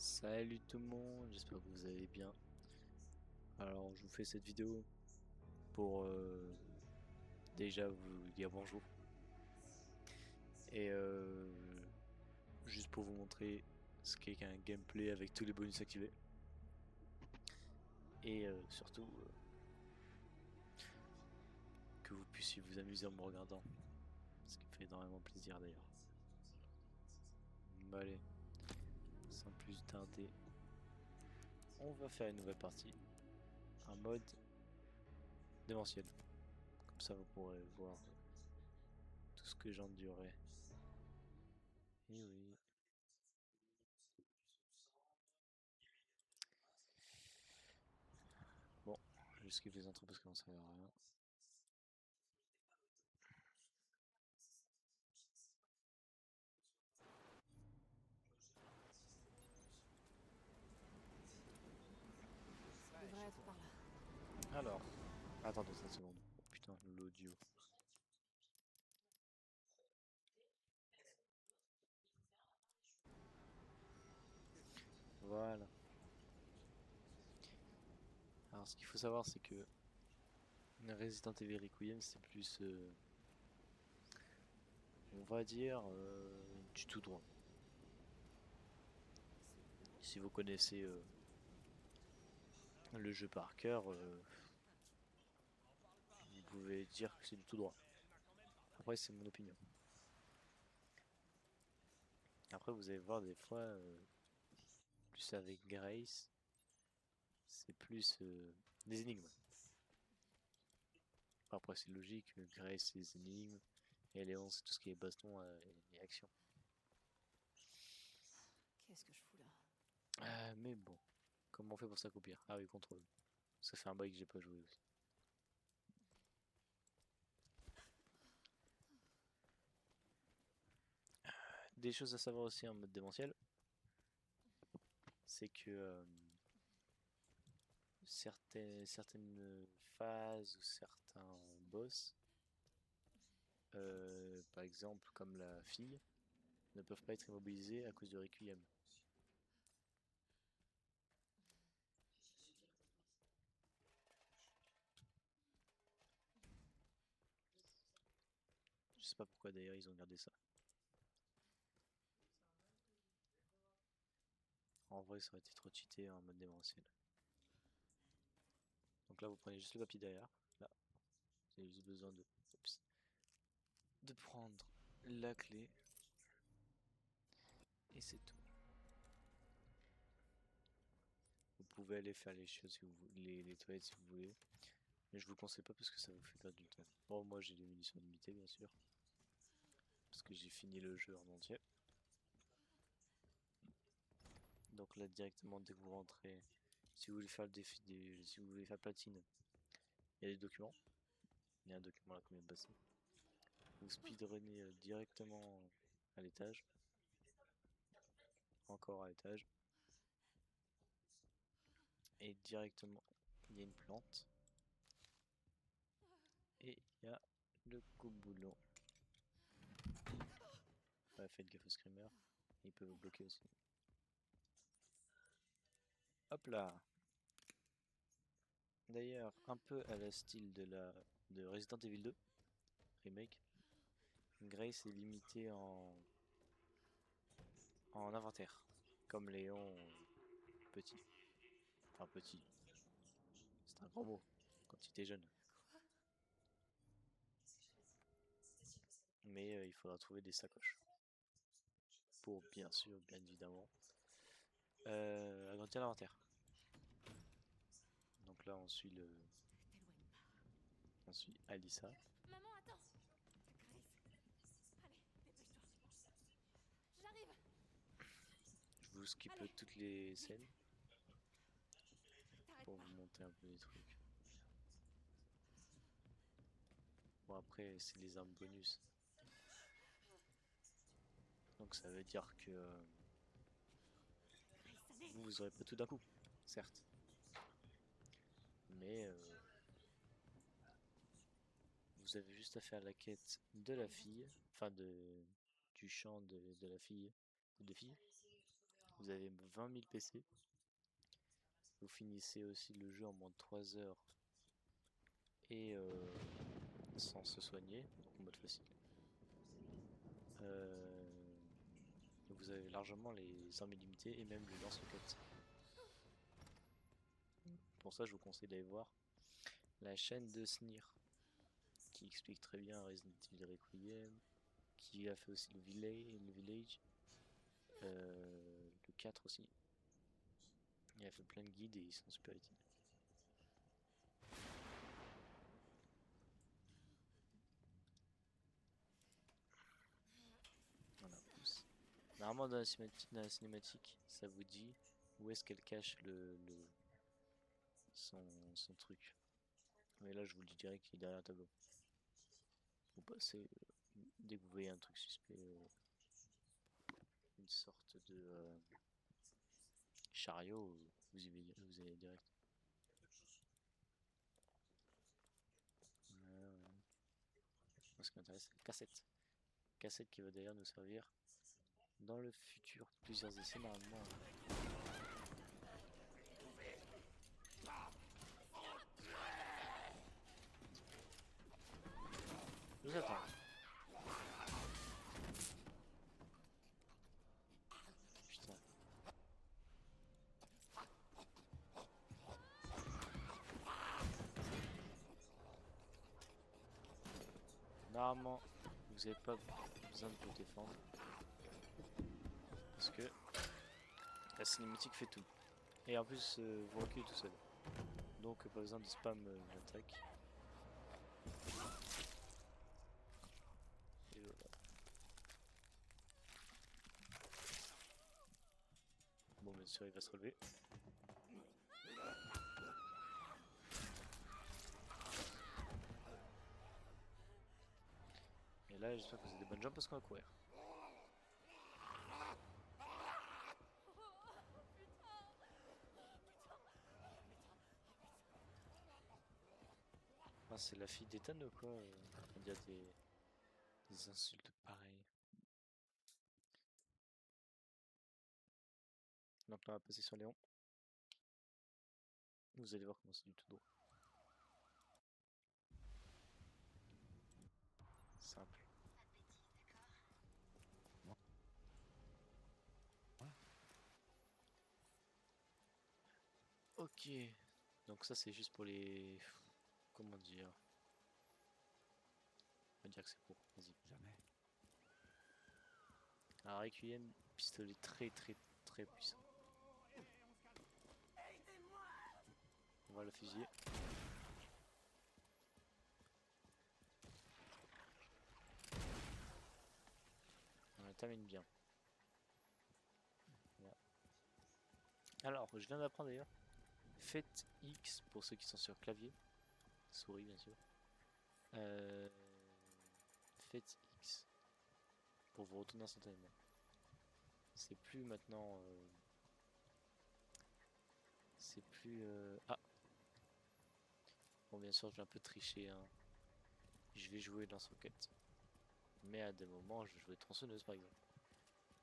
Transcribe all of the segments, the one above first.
Salut tout le monde, j'espère que vous allez bien. Alors je vous fais cette vidéo pour déjà vous dire bonjour et juste pour vous montrer ce qu'est qu'un gameplay avec tous les bonus activés et surtout que vous puissiez vous amuser en me regardant, ce qui me fait énormément plaisir d'ailleurs. Bon, allez, sans plus tarder, on va faire une nouvelle partie, un mode démentiel. Comme ça vous pourrez voir tout ce que j'endurais. Et oui. Bon, je skip les intros parce que ça sert à rien. Ça devrait être par là. Alors, attendez 5 secondes. Oh, putain, l'audio. Voilà. Alors, ce qu'il faut savoir, c'est que Resident Evil Requiem, c'est plus, on va dire, du tout droit. Si vous connaissez le jeu par cœur, vous pouvez dire que c'est du tout droit. Après, c'est mon opinion. Après, vous allez voir des fois, plus avec Grace, c'est plus des énigmes. Après, c'est logique, Grace, c'est des énigmes, et Léon, c'est tout ce qui est baston et action. Qu'est-ce que je fous là? Mais bon, comment on fait pour s'accomplir? Ah oui, contrôle. Ça fait un bail que j'ai pas joué aussi. Des choses à savoir aussi en mode démentiel, c'est que certaines phases ou certains boss, par exemple comme la fille, ne peuvent pas être immobilisés à cause du Requiem. Je sais pas pourquoi d'ailleurs ils ont gardé ça. En vrai ça aurait été trop cheaté en mode démentiel. Donc là vous prenez juste le papier derrière, là, vous avez juste besoin de prendre la clé et c'est tout. Vous pouvez aller faire les choses si vous voulez, les toilettes si vous voulez. Mais je vous conseille pas parce que ça vous fait perdre du temps. Bon, moi j'ai des munitions limitées bien sûr. Parce que j'ai fini le jeu en entier. Donc là directement dès que vous rentrez, si vous voulez faire le défi si vous voulez faire platine, il y a des documents. Il y a un document là qu'on vient de passer. Vous speedrunnez directement à l'étage. Encore à l'étage. Et directement il y a une plante. Et il y a le coupe-boulon. Ouais, faites gaffe au screamer. Il peut vous bloquer aussi. Hop là. D'ailleurs, un peu à la style de Resident Evil 2 Remake, Grace est limitée en inventaire, comme Léon petit. Enfin petit, c'est un grand mot quand il était jeune. Quoi? Mais il faudra trouver des sacoches pour bien sûr, bien évidemment, agrandir l'inventaire. Donc là T'éloignes pas. on suit Alissa. Maman, attends! Grace. Allez, dépêche-toi. J'arrive! Je vous skip Allez, toutes les vite! scènes T'arrêtes pour pas. vous monter un peu les trucs. Bon après c'est les armes bonus, donc ça veut dire que Grace, allez! vous aurez pas tout d'un coup, certes, mais vous avez juste à faire la quête de la Allez, vite. fille, enfin du champ de la fille, ou des filles. Vous avez 20 000 PC. Vous finissez aussi le jeu en moins de 3 heures et sans se soigner, donc en mode facile. Vous avez largement les armes illimitées et même le lance-roquettes. Pour ça, je vous conseille d'aller voir la chaîne de Snir, qui explique très bien Resident Evil Requiem, qui a fait aussi le Village, le 4 aussi. Il a fait plein de guides et ils sont super utiles. Voilà. Normalement dans la cinématique, ça vous dit où est-ce qu'elle cache son truc. Mais là je vous le dis direct, il est derrière le tableau. Vous passez, dès que vous voyez un truc suspect, une sorte de chariot, vous allez direct. Ce qui m'intéresse, c'est la cassette. Cassette qui va d'ailleurs nous servir dans le futur, plusieurs essais normalement. Je vous attends. Putain. Normalement, vous n'avez pas besoin de vous défendre. Parce que la cinématique fait tout. Et en plus, vous reculez tout seul. Donc pas besoin de spam l'attaque. Et voilà. Bon, bien sûr, il va se relever. Et là, j'espère que vous avez des bonnes jambes parce qu'on va courir. Ah, c'est la fille d'Ethan ou quoi on dire des insultes pareilles. Maintenant, on va passer sur Léon. Vous allez voir comment c'est du tout droit. Simple. Ok. Donc ça, c'est juste pour les... Comment dire? On va dire que c'est pour. Vas-y. Jamais. Alors, Requiem, pistolet très puissant. On va le fusiller. On la termine bien. Voilà. Alors, je viens d'apprendre d'ailleurs. Faites X pour ceux qui sont sur clavier. Souris, bien sûr. Faites X pour vous retourner instantanément. C'est plus maintenant. C'est plus. Ah! Bon, bien sûr, je vais un peu tricher. Hein. Je vais jouer lance-roquette. Mais à des moments, je vais jouer tronçonneuse par exemple.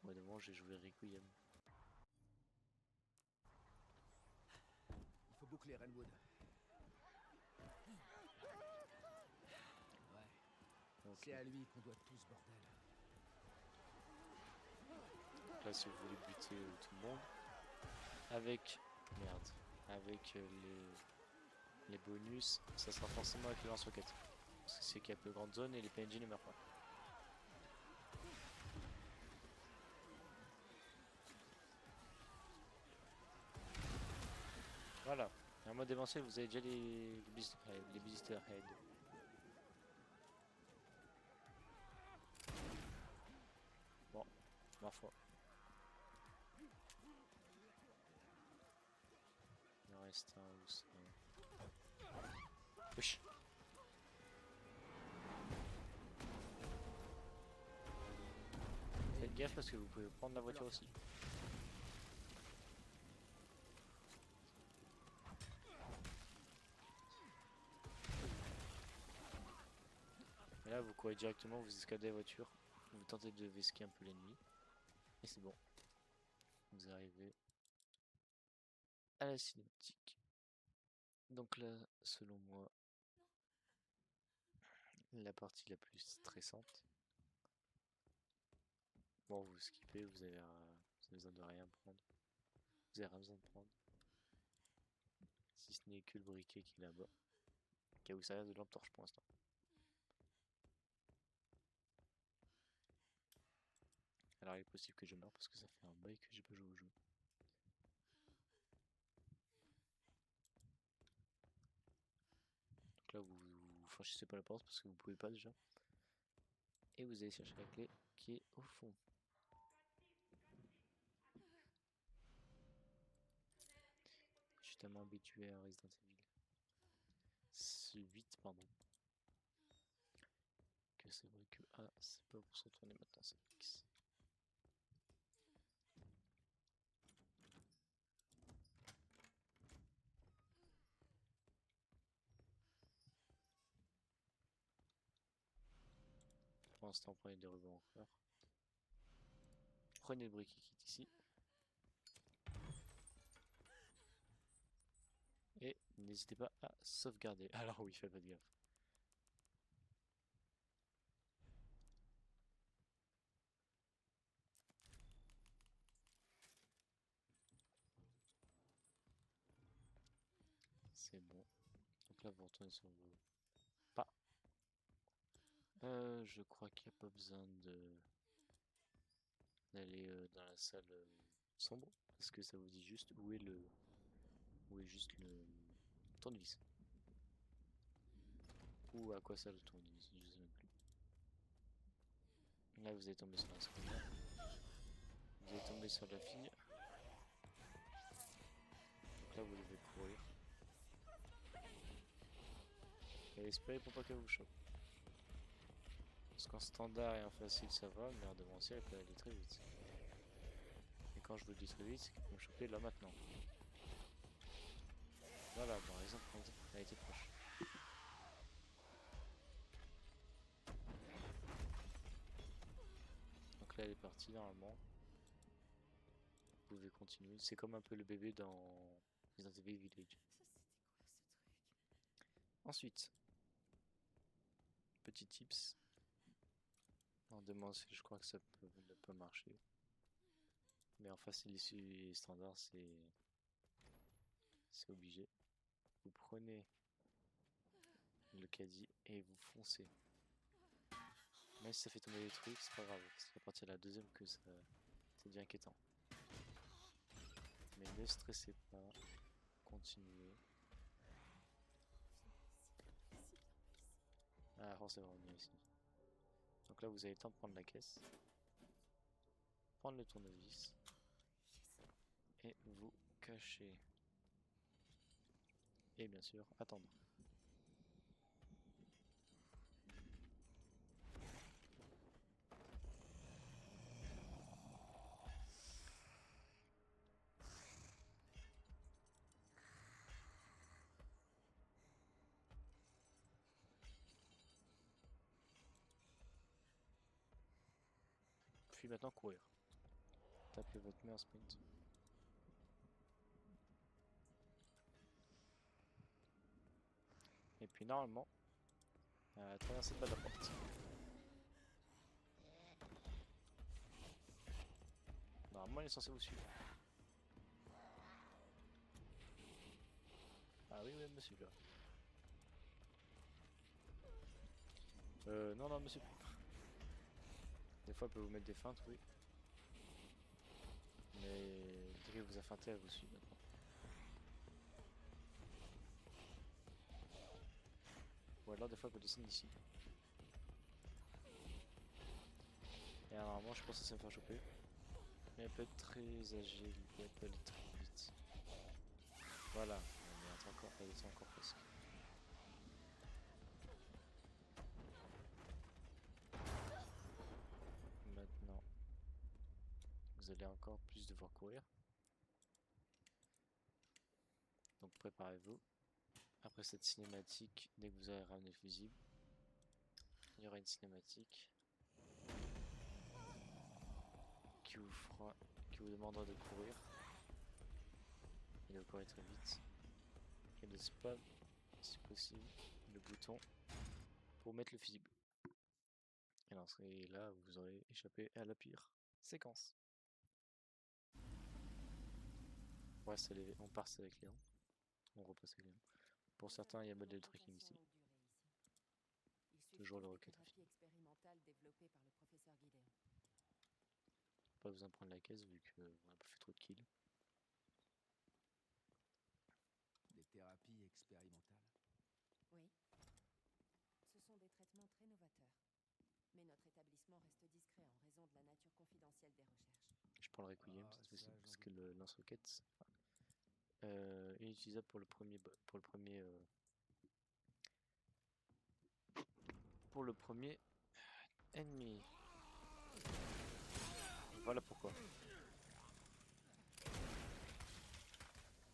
Ou à des moments, je vais jouer Requiem. Il faut boucler Renwood. Ouais. Okay. C'est à lui qu'on doit tout ce bordel. Là, si vous voulez buter tout le monde, avec. Merde. Avec les bonus, ça sera forcément avec le lance-roquette. Parce que c'est qu'il y a plus grande zone et les PNJ ne meurent pas. Voilà. Et en mode événementiel, vous avez déjà les blister head. Bon, ma foi. Il en reste un ou ça. Wesh. Faites gaffe parce que vous pouvez prendre la voiture aussi. Et là vous courez directement, vous escaladez la voiture, vous tentez de vesquer un peu l'ennemi. Et c'est bon. Vous vous arrivez à la cinématique. Donc là, selon moi, la partie la plus stressante. Bon, vous skippez, vous avez besoin de rien prendre. Vous avez rien besoin de prendre. Si ce n'est que le briquet qui est là-bas. Qui a vous servir de lampe torche pour l'instant. Alors il est possible que je meure parce que ça fait un bail que j'ai pas joué au jeu. Donc là vous franchissez pas la porte parce que vous pouvez pas déjà. Et vous allez chercher la clé qui est au fond. Je suis tellement habitué à Resident Evil 8 pardon. Que c'est vrai que c'est pas pour se retourner maintenant, c'est X. Pour l'instant, prenez des rubans encore. Prenez le briquet qui est ici. Et n'hésitez pas à sauvegarder. Alors oui, faites pas de gaffe. C'est bon. Donc là, vous retournez sur vos pas. Je crois qu'il n'y a pas besoin d'aller dans la salle sombre. Parce que ça vous dit juste où est juste le tournevis. Ou à quoi sert le tournevis, je sais même plus. Là, vous allez tomber sur la secrétaire. Vous allez tomber sur la fille. Donc là, vous devez courir. Et espérez pour pas qu'elle vous chope. Parce qu'en standard et en facile ça va, mais en devancier elle peut aller très vite. Et quand je vous dis très vite, c'est qu'elle peut me choper là maintenant. Voilà, par exemple, elle a été proche. Donc là elle est partie normalement. Vous pouvez continuer. C'est comme un peu le bébé dans Resident Evil Village. Ensuite, petit tips. En devancier, je crois que ça peut ne pas marcher. Mais en facile et standard, c'est obligé. Vous prenez le caddie et vous foncez. Même si ça fait tomber des trucs, c'est pas grave. C'est à partir de la deuxième que ça devient inquiétant. Mais ne stressez pas. Continuez. Ah, forcément, on est ici. Donc là, vous avez le temps de prendre la caisse. Prendre le tournevis. Et vous cacher. Et bien sûr, attendre. Puis maintenant courir. Tapez votre meilleur sprint. Et puis normalement, traversez pas la porte. Normalement, il est censé vous suivre. Ah oui, oui, monsieur là. Non, non, monsieur. Des fois, elle peut vous mettre des feintes, oui. Mais dès qu'elle vous a feinté, elle vous suit maintenant. Ou alors, des fois, elle peut descendre d'ici. Et alors, normalement, je pense que ça va me faire choper. Mais elle peut être très agile, elle peut aller très vite. Voilà, elle est encore presque. Maintenant, vous allez encore plus devoir courir. Donc préparez-vous. Après cette cinématique, dès que vous aurez ramené le fusible, il y aura une cinématique qui qui vous demandera de courir. Il doit courir très vite. Et de spam, si possible, le bouton pour mettre le fusible. Et là, vous aurez échappé à la pire séquence. Ouais, on passe avec Léon. On repasse avec Léon. Pour certains, il y a modèle tracking ici. Toujours le rocket infini. Pas besoin de prendre la caisse vu qu'on n'a pas fait trop de kills. Des thérapies expérimentales. Oui. Ce sont des traitements très novateurs. Mais notre établissement reste discret en raison de la nature confidentielle des recherches. Je prends le Requiem Ah, cette fois-ci ça, parce j'en que le lance-roquette inutilisable pour le premier ennemi. Voilà pourquoi.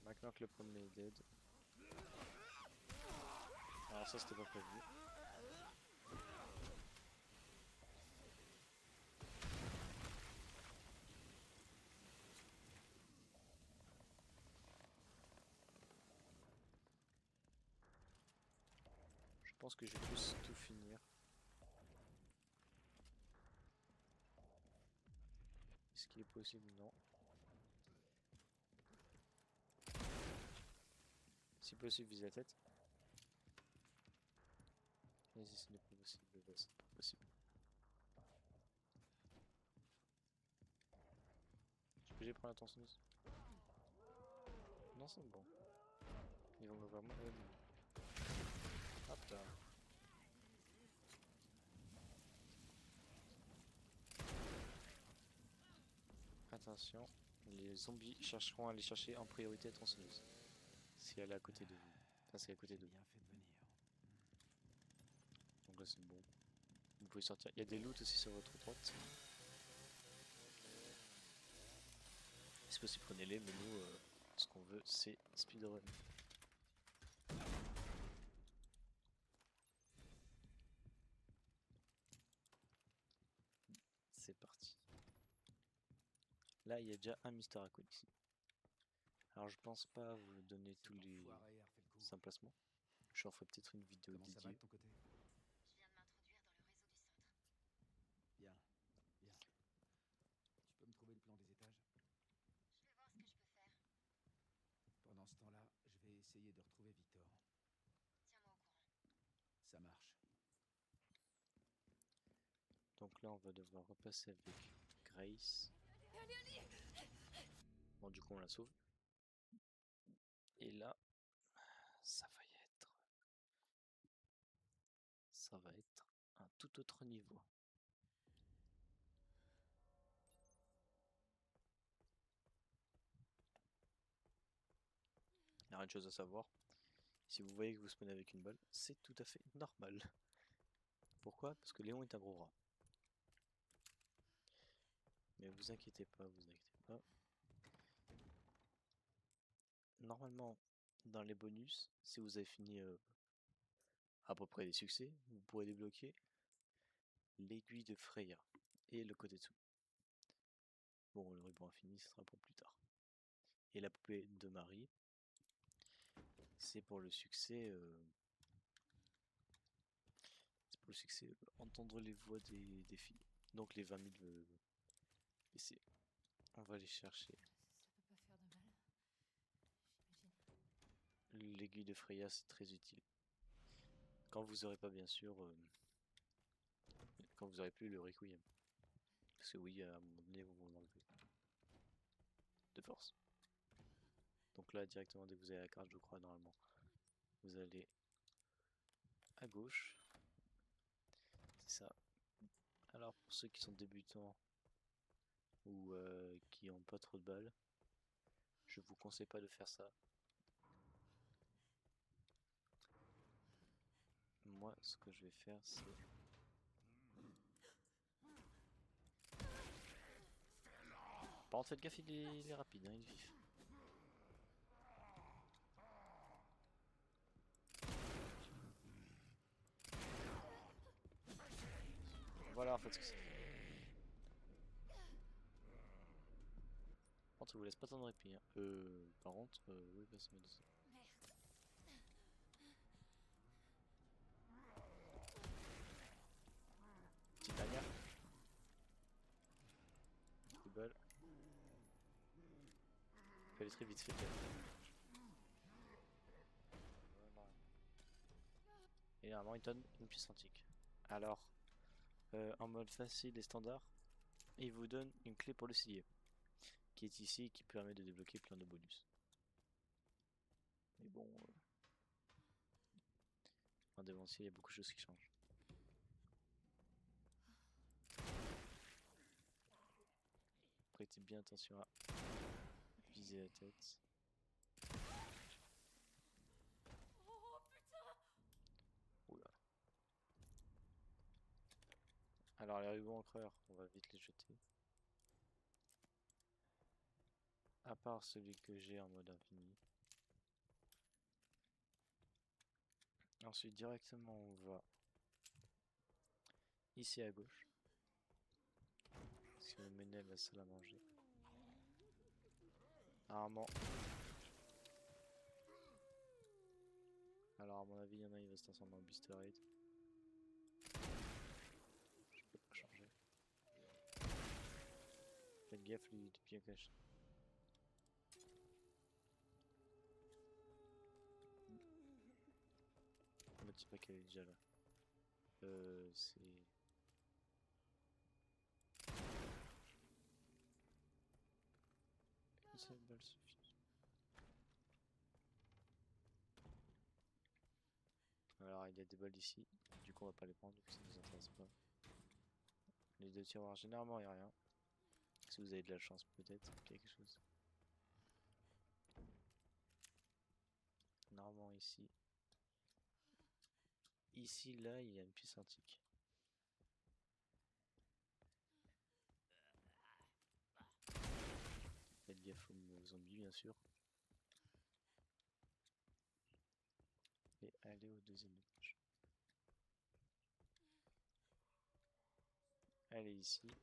Maintenant que le premier est dead. Alors ça c'était pas prévu. Je pense que je vais plus tout finir. Est-ce qu'il est possible? Non. Si possible, vise la tête. Mais si ce n'est pas possible, bah, c'est pas possible. Je peux prendre la tronçonneuse? Non, c'est bon. Ils vont vraiment. Hop là. Attention, les zombies chercheront à aller chercher en priorité la tronçonneuse. Si elle est à côté de vous. Enfin, c'est à côté de vous. Bien fait de venir. Donc là, c'est bon. Vous pouvez sortir. Il y a des loots aussi sur votre droite. Si possible, prenez-les, mais nous, ce qu'on veut, c'est speedrun. C'est parti. Là, il y a déjà un Mister Raccoon ici. Alors, je pense pas vous donner tous les emplacements. Je en ferai peut-être une vidéo Comment ça va dédiée. de ton côté? Je viens de m'introduire dans le réseau du centre. Bien, bien. Tu peux me trouver le plan des étages? Je vais voir ce que je peux faire. Pendant ce temps-là, je vais essayer de retrouver Victor. Tiens-moi au courant. Ça marche. Donc là, on va devoir repasser avec Grace. Bon, du coup, on la sauve. Et là, ça va être un tout autre niveau. Il y a une chose à savoir. Si vous voyez que vous spawnez avec une balle, c'est tout à fait normal. Pourquoi? Parce que Léon est un gros rat. Mais vous inquiétez pas, vous inquiétez pas. Normalement, dans les bonus, si vous avez fini à peu près les succès, vous pourrez débloquer l'aiguille de Freya et le Kotetsu. Bon, le ruban infini, ce sera pour plus tard. Et la poupée de Marie, c'est pour le succès. C'est pour le succès, entendre les voix des filles. Donc les 20 000 PC. On va les chercher. Ça peut pas faire de mal. J'imagine. L'aiguille de Freya, c'est très utile. Quand vous aurez pas, bien sûr, quand vous aurez plus le Requiem. Parce que oui, à un moment donné, vous vont l'enlever. De force. Donc là, directement, dès que vous avez la carte, je crois, normalement, vous allez à gauche. C'est ça. Alors, pour ceux qui sont débutants ou qui n'ont pas trop de balles, je vous conseille pas de faire ça. Moi, ce que je vais faire, c'est... Par contre, faites gaffe, il est rapide, hein, il est vif. Voilà en fait ce que c'est. contre, ça vous laisse pas tant de répit. Hein. Par contre, oui, bah, c'est médecin. Petite dernière. Petite balle. Faut aller très vite fait. Voilà. Et normalement, il donne une pièce antique. Alors, en mode facile et standard, il vous donne une clé pour le scier, qui est ici et qui permet de débloquer plein de bonus. Mais bon, en dévancier, il y a beaucoup de choses qui changent. Prêtez bien attention à viser la tête. Oula. Alors les rubans encreurs, on va vite les jeter. À part celui que j'ai en mode infini. Ensuite directement on va ici à gauche. Ce qui va mener à la salle à manger. Rarement. Alors à mon avis il y en a, il va se transformer en Beasterade. Je peux pas changer. Faites gaffe, lui il est bien caché. Me dis pas qu'elle est déjà là. C'est... Une seule balle suffit. Alors il y a des balles ici, du coup on va pas les prendre, du coup ça nous intéresse pas. Les deux tiroirs, généralement il n'y a rien. Si vous avez de la chance peut-être, quelque chose. Normalement ici. Ici, là, il y a une pièce antique. Faites gaffe aux zombies bien sûr. Et allez au deuxième étage. Allez ici.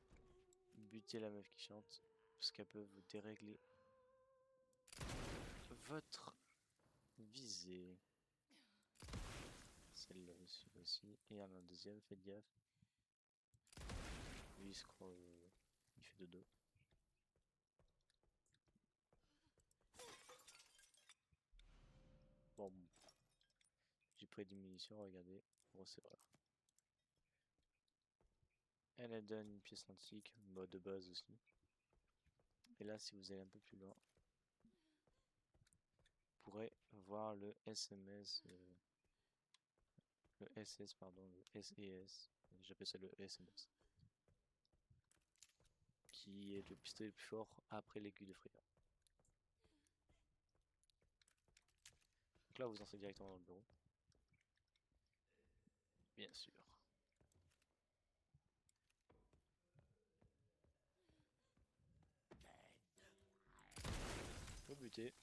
Butez la meuf qui chante. Parce qu'elle peut vous dérégler votre visée. Celle-là aussi. Et il y en a un deuxième, faites gaffe. Lui il se croit. Il fait dodo. Bon. J'ai pris des munitions, regardez. Receveur. Elle donne une pièce antique, mode de base aussi. Et là, si vous allez un peu plus loin, vous pourrez voir le SMS, le SS, pardon, le SES, j'appelle ça le SMS, qui est le pistolet le plus fort après l'aiguille de frayeur. Donc là, vous entrez directement dans le bureau. Bien sûr. Vous butez.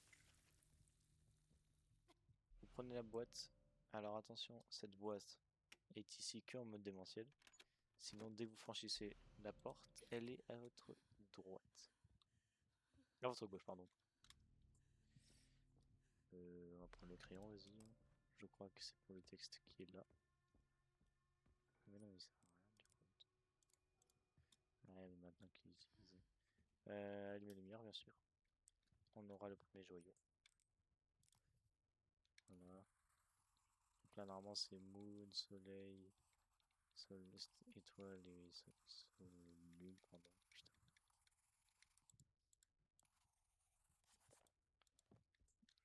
Vous prenez la boîte. Alors attention, cette boîte est ici que en mode démentiel. Sinon, dès que vous franchissez la porte, elle est à votre droite. À votre gauche, pardon. On va prendre le crayon, vas-y. Je crois que c'est pour le texte qui est là. Mais non, mais ça sert à rien du coup. Ouais, mais maintenant qu'il est utilisé. Allumer les lumières, bien sûr. On aura le premier joyau. Voilà. Donc là, normalement, c'est Moon, Soleil, Étoile et Lune, pardon. Putain.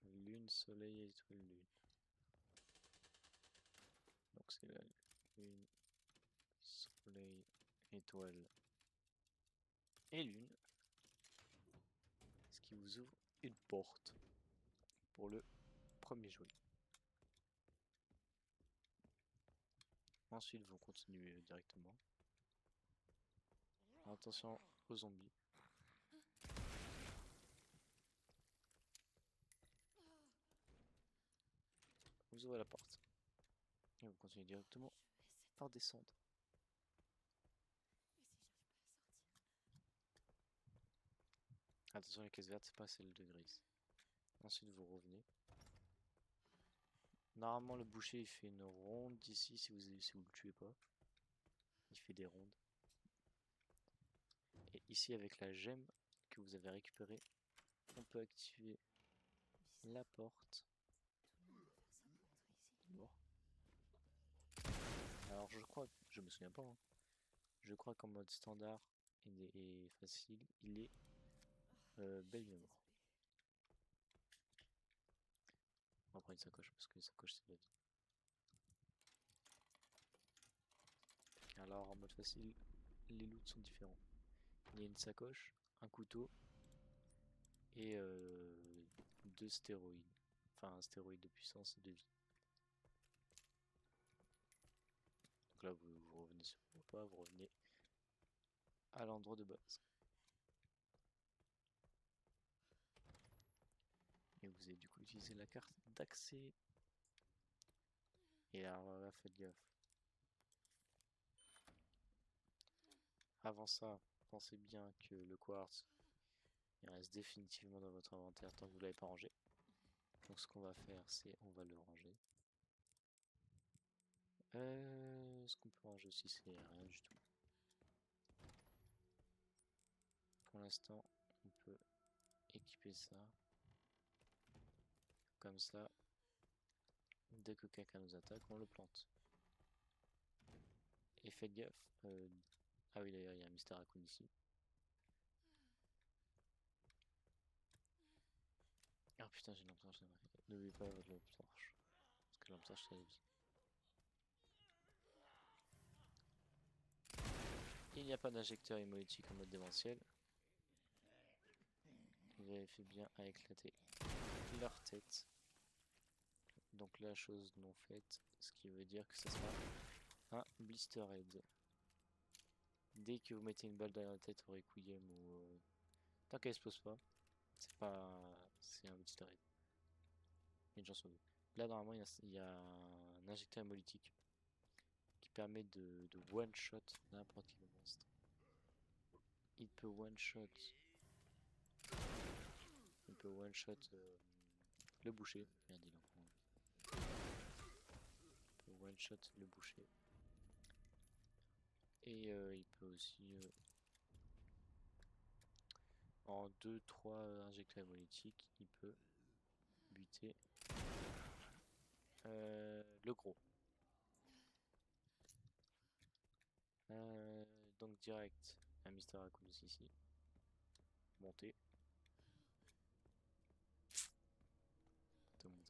Lune, Soleil, Étoile, Lune. Donc c'est la Lune, Soleil, Étoile et Lune. Ce qui vous ouvre une porte pour le premier joyau. Ensuite, vous continuez directement. Attention aux zombies. Vous ouvrez la porte. Et vous continuez directement par descendre. Attention, la caisse verte, c'est pas celle de Gris. Ensuite, vous revenez. Normalement, le boucher, il fait une ronde ici si vous le tuez pas. Il fait des rondes. Et ici, avec la gemme que vous avez récupérée, on peut activer la porte. Bon. Alors, je crois, je me souviens pas, hein. Je crois qu'en mode standard et facile, il est belle mémoire. On va prendre une sacoche parce que une sacoche c'est de la vie. Alors en mode facile, les loots sont différents. Il y a une sacoche, un couteau et 2 stéroïdes. Enfin un stéroïde de puissance et de vie. Donc là vous revenez sur le repas, vous revenez à l'endroit de base. Et vous allez du coup utiliser la carte d'accès. Et alors là faites gaffe. Avant ça, pensez bien que le quartz il reste définitivement dans votre inventaire tant que vous ne l'avez pas rangé. Donc ce qu'on va faire, c'est on va le ranger. Ce qu'on peut ranger aussi, c'est rien du tout. Pour l'instant, on peut équiper ça. Comme ça, dès que quelqu'un nous attaque, on le plante. Et faites gaffe. Ah oui, d'ailleurs, il y a un Mr. Raccoon ici. Ah putain, j'ai une lampe torche. N'oubliez pas votre lampe torche. Parce que la lampe torche, c'est la vie. Il n'y a pas d'injecteur hémolytique en mode démentiel. Vérifiez bien à éclater leur tête. Donc la chose non faite, ce qui veut dire que ce sera un blister head. Dès que vous mettez une balle dans la tête au Requiem ou tant qu'elle explose pas, c'est un blister head. Une chance sur deux. Là normalement il y a un injecteur hémolytique qui permet de one shot n'importe quel monstre. Il peut one shot le boucher. Merde, il est encore en vie. Il peut one shot le boucher. Et il peut aussi en 2-3 injecteurs hémolytiques, il peut buter le gros. Donc direct, un Mr. Raccoon ici. Monter.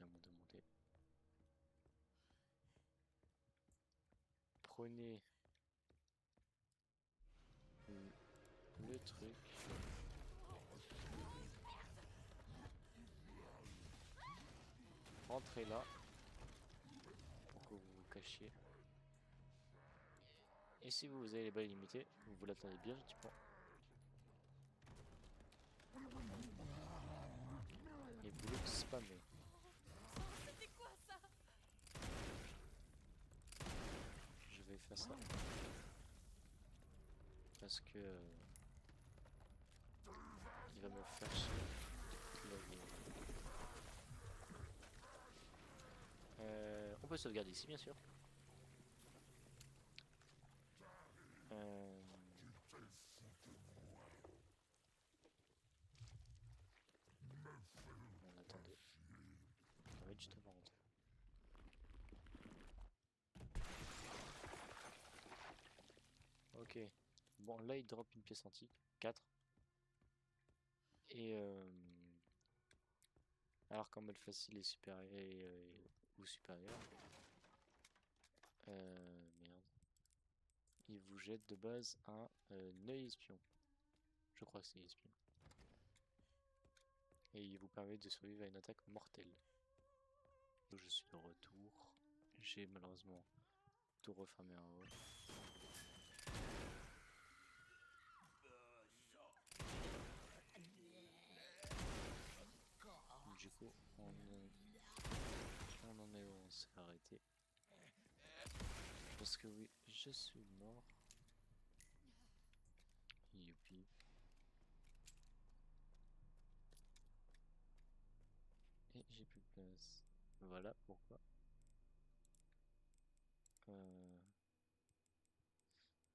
Monter. Prenez le truc. Rentrez là pour que vous vous cachiez. Et si vous avez les balles limitées, vous l'attendez bien gentiment. Et vous le spammez. C'était quoi ça? Je vais faire ça. Parce que il va me faire chier. On peut sauvegarder ici bien sûr. Attendez. On va juste avant rentrer. Ok. Bon là il drop une pièce antique. 4. Et alors qu'en mode facile et supérieur ou supérieur. Merde. Il vous jette de base un œil espion. Je crois que c'est espion. Et il vous permet de survivre à une attaque mortelle. Donc je suis de retour. J'ai malheureusement tout refermé en haut. Du coup, on en est où on s'est arrêté. Parce que oui, je suis mort. Youpi. j'ai plus de place. Voilà pourquoi.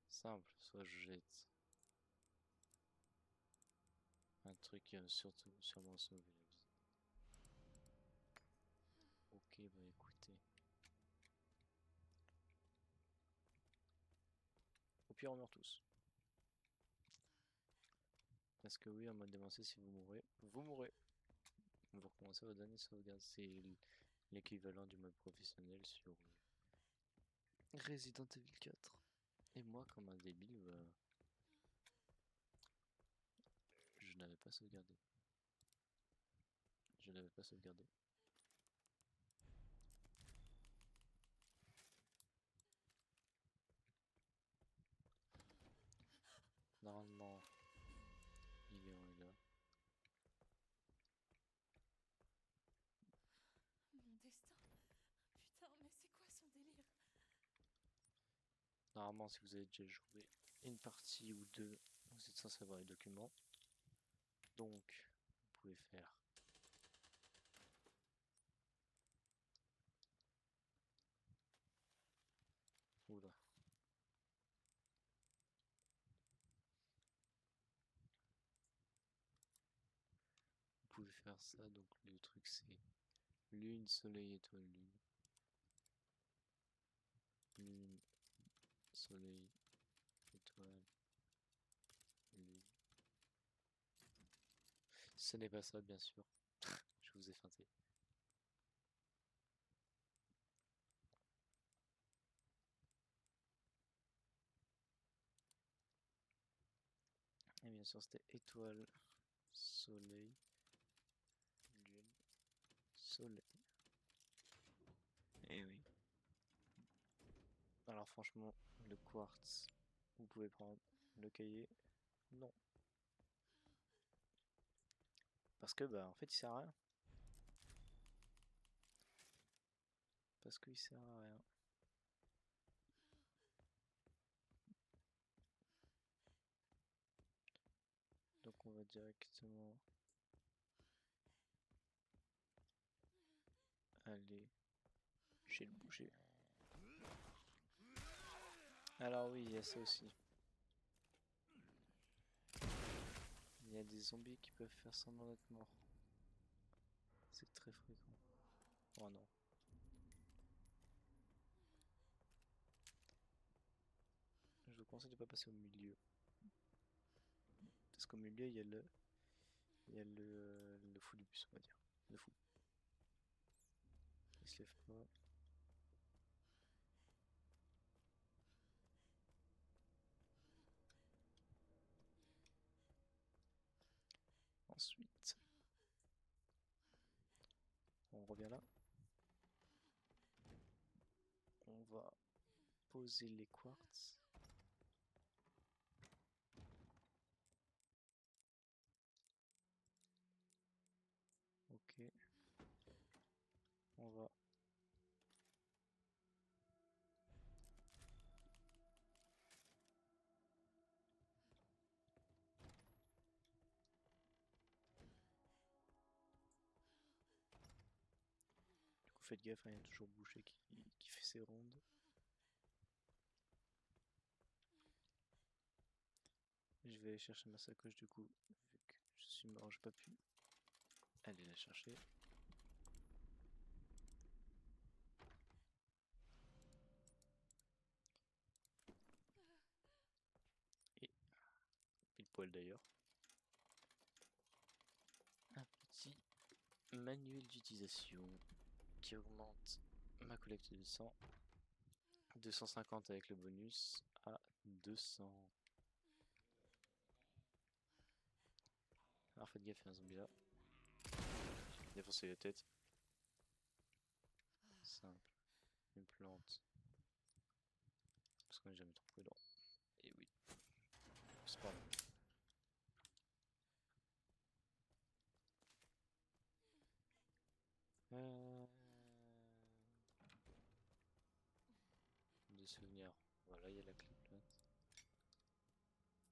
Simple, soit je jette un truc qui va surtout sûrement sauver la vie. Ok, bah écoutez. Au pire, on meurt tous. Parce que oui, en mode dévancé, si vous mourrez, vous mourrez. Vous recommencez votre dernière sauvegarde. C'est l'équivalent du mode professionnel sur Resident Evil 4. Et moi, comme un débile, je n'avais pas sauvegardé. Je n'avais pas sauvegardé. Normalement, il est là. Mon destin. Putain, mais c'est quoi son délire? Normalement, si vous avez déjà joué une partie ou deux, vous êtes censé avoir les documents. Donc, vous pouvez faire oula. Vous pouvez faire ça, donc le truc c'est lune, soleil, étoile, lune. Lune, soleil, étoile, lune. Ce n'est pas ça, bien sûr. Je vous ai feinté. Et bien sûr, c'était étoile, soleil, lune, soleil. Et oui. Alors franchement, le quartz, vous pouvez prendre le cahier. Non. Parce que bah en fait il sert à rien. Parce qu'il sert à rien. Donc on va directement aller chez le boucher. Alors oui, il y a ça aussi. Il y a des zombies qui peuvent faire semblant d'être morts. C'est très fréquent. Oh non. Je vous conseille de pas passer au milieu. Parce qu'au milieu, il y a le fou du bus, on va dire. Le fou. Il se lève pas. Ensuite, on revient là. On va poser les quartz. Ok. On va faites gaffe, hein, il y a toujours Boucher qui fait ses rondes. Je vais aller chercher ma sacoche du coup, vu que je suis mort, j'ai pas pu aller la chercher. Et pile poil d'ailleurs. Un petit manuel d'utilisation qui augmente ma collecte de sang. 250 avec le bonus à 200. Alors faites gaffe, il y a un zombie là. Défoncez la tête. Simple. Une plante. Parce qu'on n'est jamais trop prudent. Et oui. Spawn. Des souvenirs. Voilà, il y a la clé plate.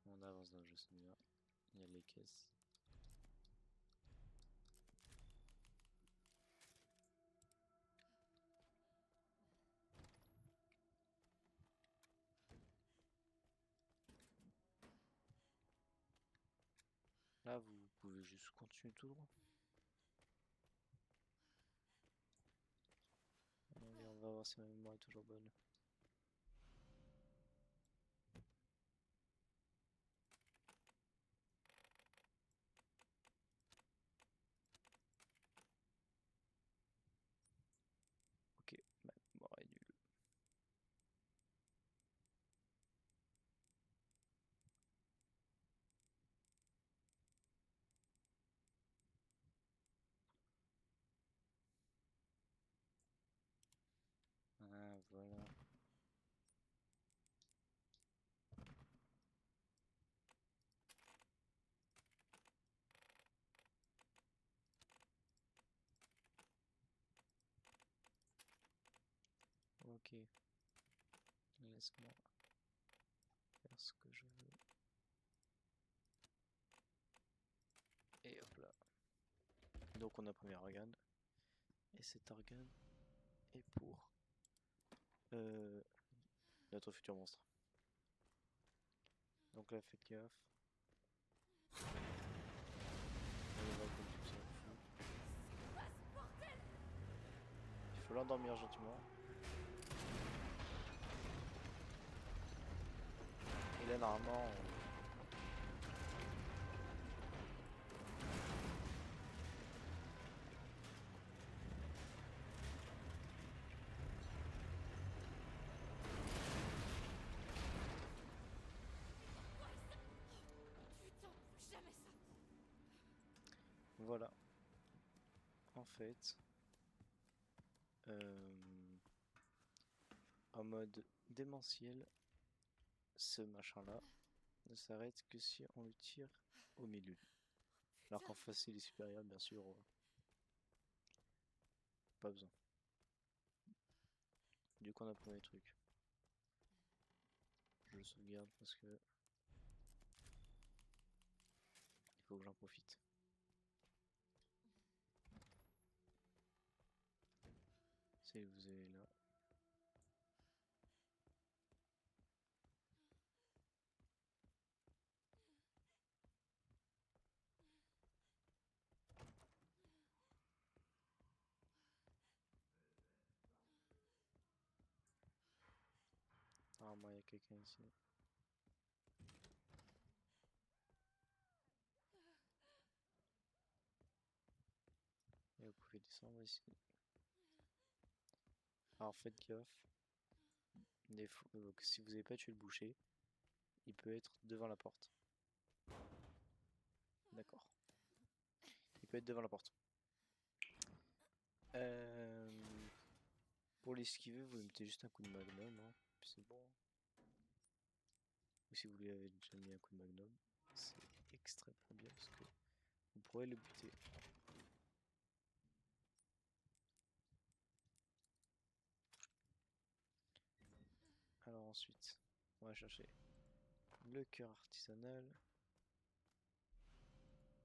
On avance dans le jeu souvenir. Il y a les caisses. Là, vous pouvez juste continuer tout droit. Allez, on va voir si ma mémoire est toujours bonne. Ok, ma mémoire est nulle. Ah, voilà. Ok, laisse-moi faire ce que je veux. Et hop là. Donc on a premier organe. Et cet organe est pour notre futur monstre. Donc là, faites gaffe. On va comme tout ça, fou. Il faut l'endormir gentiment. Et là, normalement, Putain, jamais ça. voilà. En fait, en mode démentiel, ce machin-là ne s'arrête que si on le tire au milieu. Alors qu'en face, il est supérieur, bien sûr, pas besoin. Du coup, on a le premier truc. Je le sauvegarde parce que il faut que j'en profite. C'est vous avez là. Normalement, il y a quelqu'un ici. Et vous pouvez descendre ici. Alors faites gaffe. Si vous n'avez pas tué le boucher, il peut être devant la porte. D'accord. Il peut être devant la porte. Pour l'esquiver, vous mettez juste un coup de magnum, hein, puis c'est bon. Ou si vous lui avez déjà mis un coup de magnum, c'est extrêmement bien parce que vous pourrez le buter. Alors ensuite, on va chercher le cœur artisanal,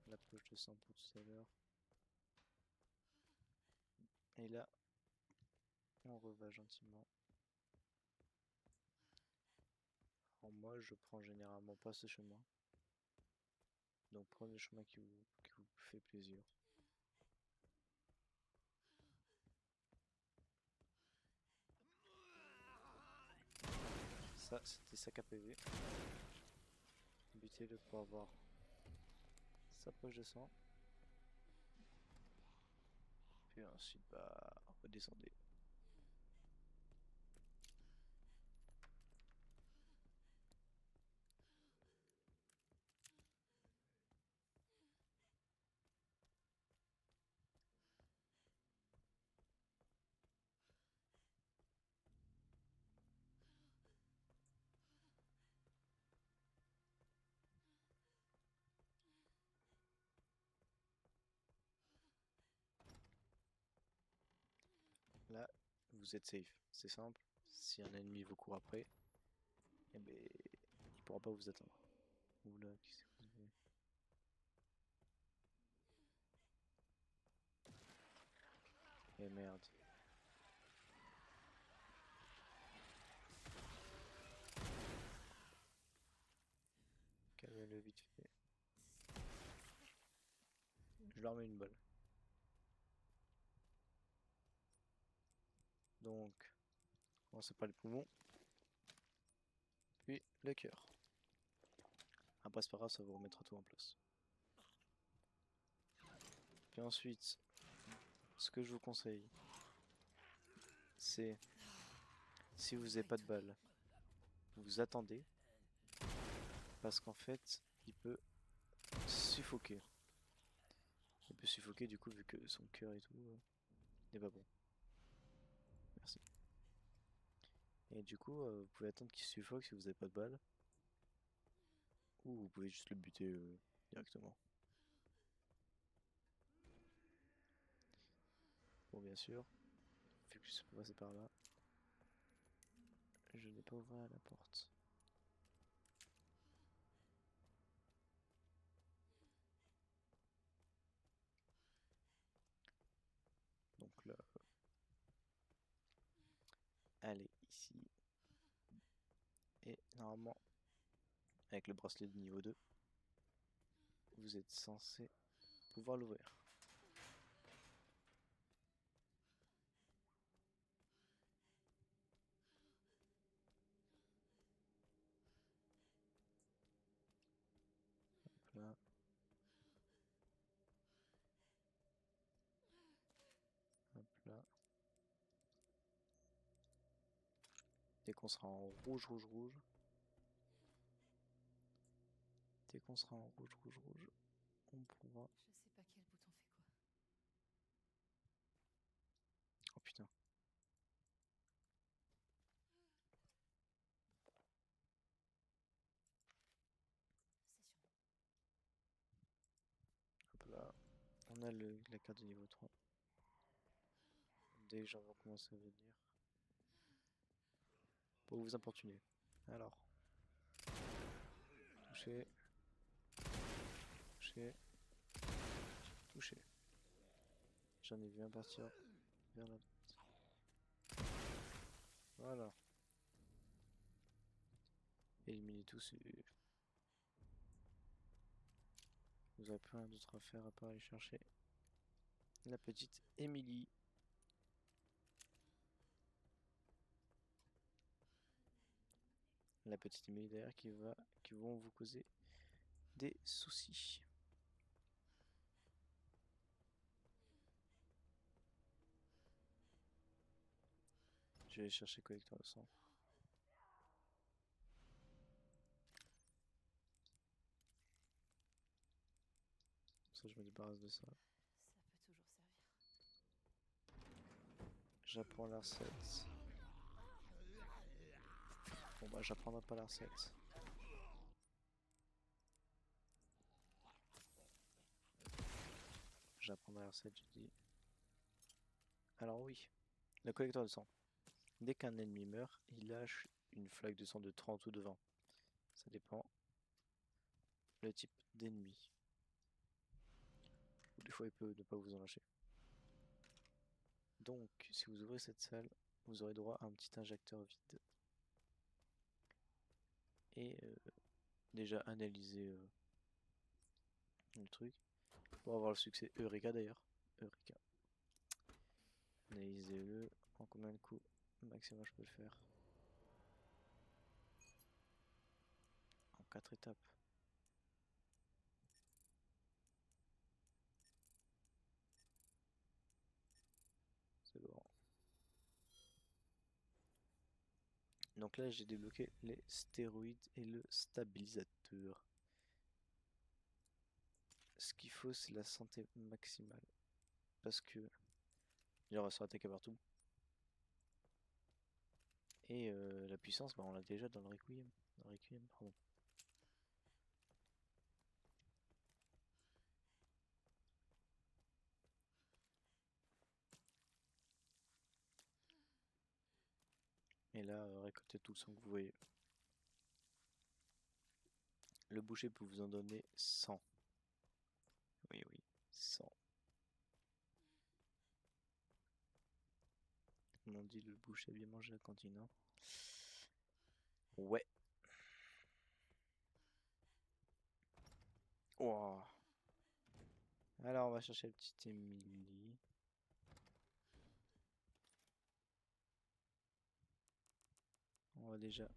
la poche de sang pour tout à l'heure. Et là, on reva gentiment. Alors moi, je prends généralement pas ce chemin. Donc prenez le chemin qui vous fait plaisir. Ça, c'était sac à PV. Butez-le pour avoir sa poche de sang. Puis ensuite, bah, redescendez. Là, vous êtes safe. C'est simple. Si un ennemi vous court après, eh ben, il pourra pas vous atteindre. Oula, qu'est-ce que vous avez? Eh merde. Calmez-le vite fait. leur mets une balle. Donc, commencez par les poumons, puis le cœur. Après c'est pas grave, ça vous remettra tout en place. Puis ensuite, ce que je vous conseille, c'est si vous n'avez pas de balle, vous attendez, parce qu'en fait, il peut suffoquer. Il peut suffoquer du coup vu que son cœur et tout n'est pas bon. Merci. Et du coup, vous pouvez attendre qu'il suffoque si vous n'avez pas de balle. Ou vous pouvez juste le buter directement. Bon, bien sûr, vu que je suis passé par là, je n'ai pas ouvert la porte. Donc là, allez ici. Et normalement, avec le bracelet de niveau 2, vous êtes censé pouvoir l'ouvrir. Hop là. Hop là. Dès qu'on sera en rouge, rouge, rouge. Dès qu'on sera en rouge, rouge, rouge, on pourra... Je sais pas quel bouton fait quoi. Oh putain. C'est sur moi. Hop là. On a la carte de niveau 3. Dès que j'en vais commencer à venir. Pour vous importuner. Alors. Toucher. Toucher. Toucher. J'en ai vu un partir vers la droite. Voilà. Éliminer tous et... Vous avez plein d'autres affaires à part aller chercher la petite Emily. La petite Emily derrière qui vont vous causer des soucis. Je vais aller chercher collecteur de sang. Ça, je me débarrasse de ça. Ça peut toujours servir. J'apprends la recette. Bon bah j'apprendrai pas la recette. J'apprendrai la recette, je dis. Alors oui, le collecteur de sang. Dès qu'un ennemi meurt, il lâche une flaque de sang de 30 ou de 20. Ça dépend le type d'ennemi. Ou des fois il peut ne pas vous en lâcher. Donc si vous ouvrez cette salle, vous aurez droit à un petit injecteur vide. Et déjà analyser le truc. Pour avoir le succès Eureka d'ailleurs. Eureka. Analysez-le. En combien de coups maximum je peux le faire? En 4 étapes. C'est bon. Donc là j'ai débloqué les stéroïdes et le stabilisateur. Ce qu'il faut c'est la santé maximale. Parce que déjà on va se faire attaquer partout. Et la puissance, bah, on l'a déjà dans le Requiem. Dans le Requiem, pardon. Et là, récoltez tout le sang que vous voyez. Le boucher peut vous en donner 100. Oui, oui, 100. On dit le boucher a bien mangé à la cantine, hein. Ouais. Wow. Alors, on va chercher la petite Emily. On va déjà...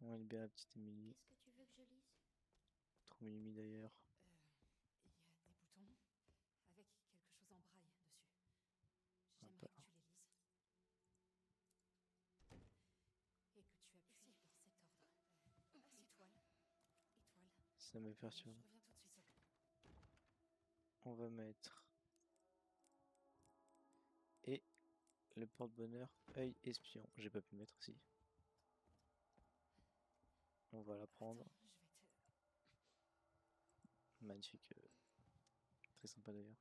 On va libérer la petite Emily. Qu'est-ce que tu veux que je lise? Trop mimi d'ailleurs. Il y a des boutons avec quelque chose en braille dessus. Ah, J'aimerais pas. que tu les lises. Et que tu appuies dans cet ordre. Étoile, étoile. Ça me perturbe. Je reviens tout de suite. On va mettre... Et le porte-bonheur, œil espion. J'ai pas pu le mettre aussi. On va la prendre. Attends, je vais te... Magnifique. Très sympa d'ailleurs.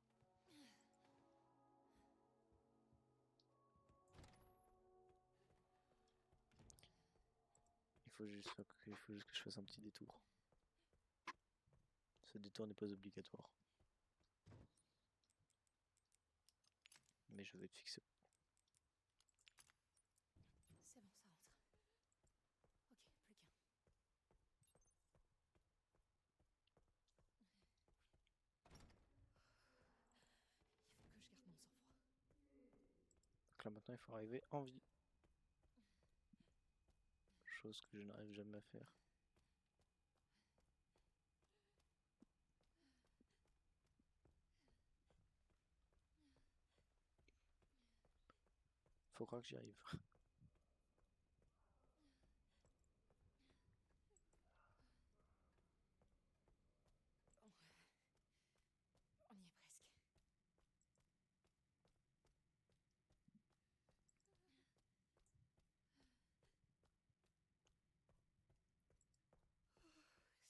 Il faut juste que je fasse un petit détour. Ce détour n'est pas obligatoire. Mais je vais te fixer. C'est bon, ça rentre. Ok, plus qu'un. Il faut que je garde mon sang-froid. Donc là maintenant il faut arriver en vie. Chose que je n'arrive jamais à faire. Faut croire que j'y arrive. On y est presque.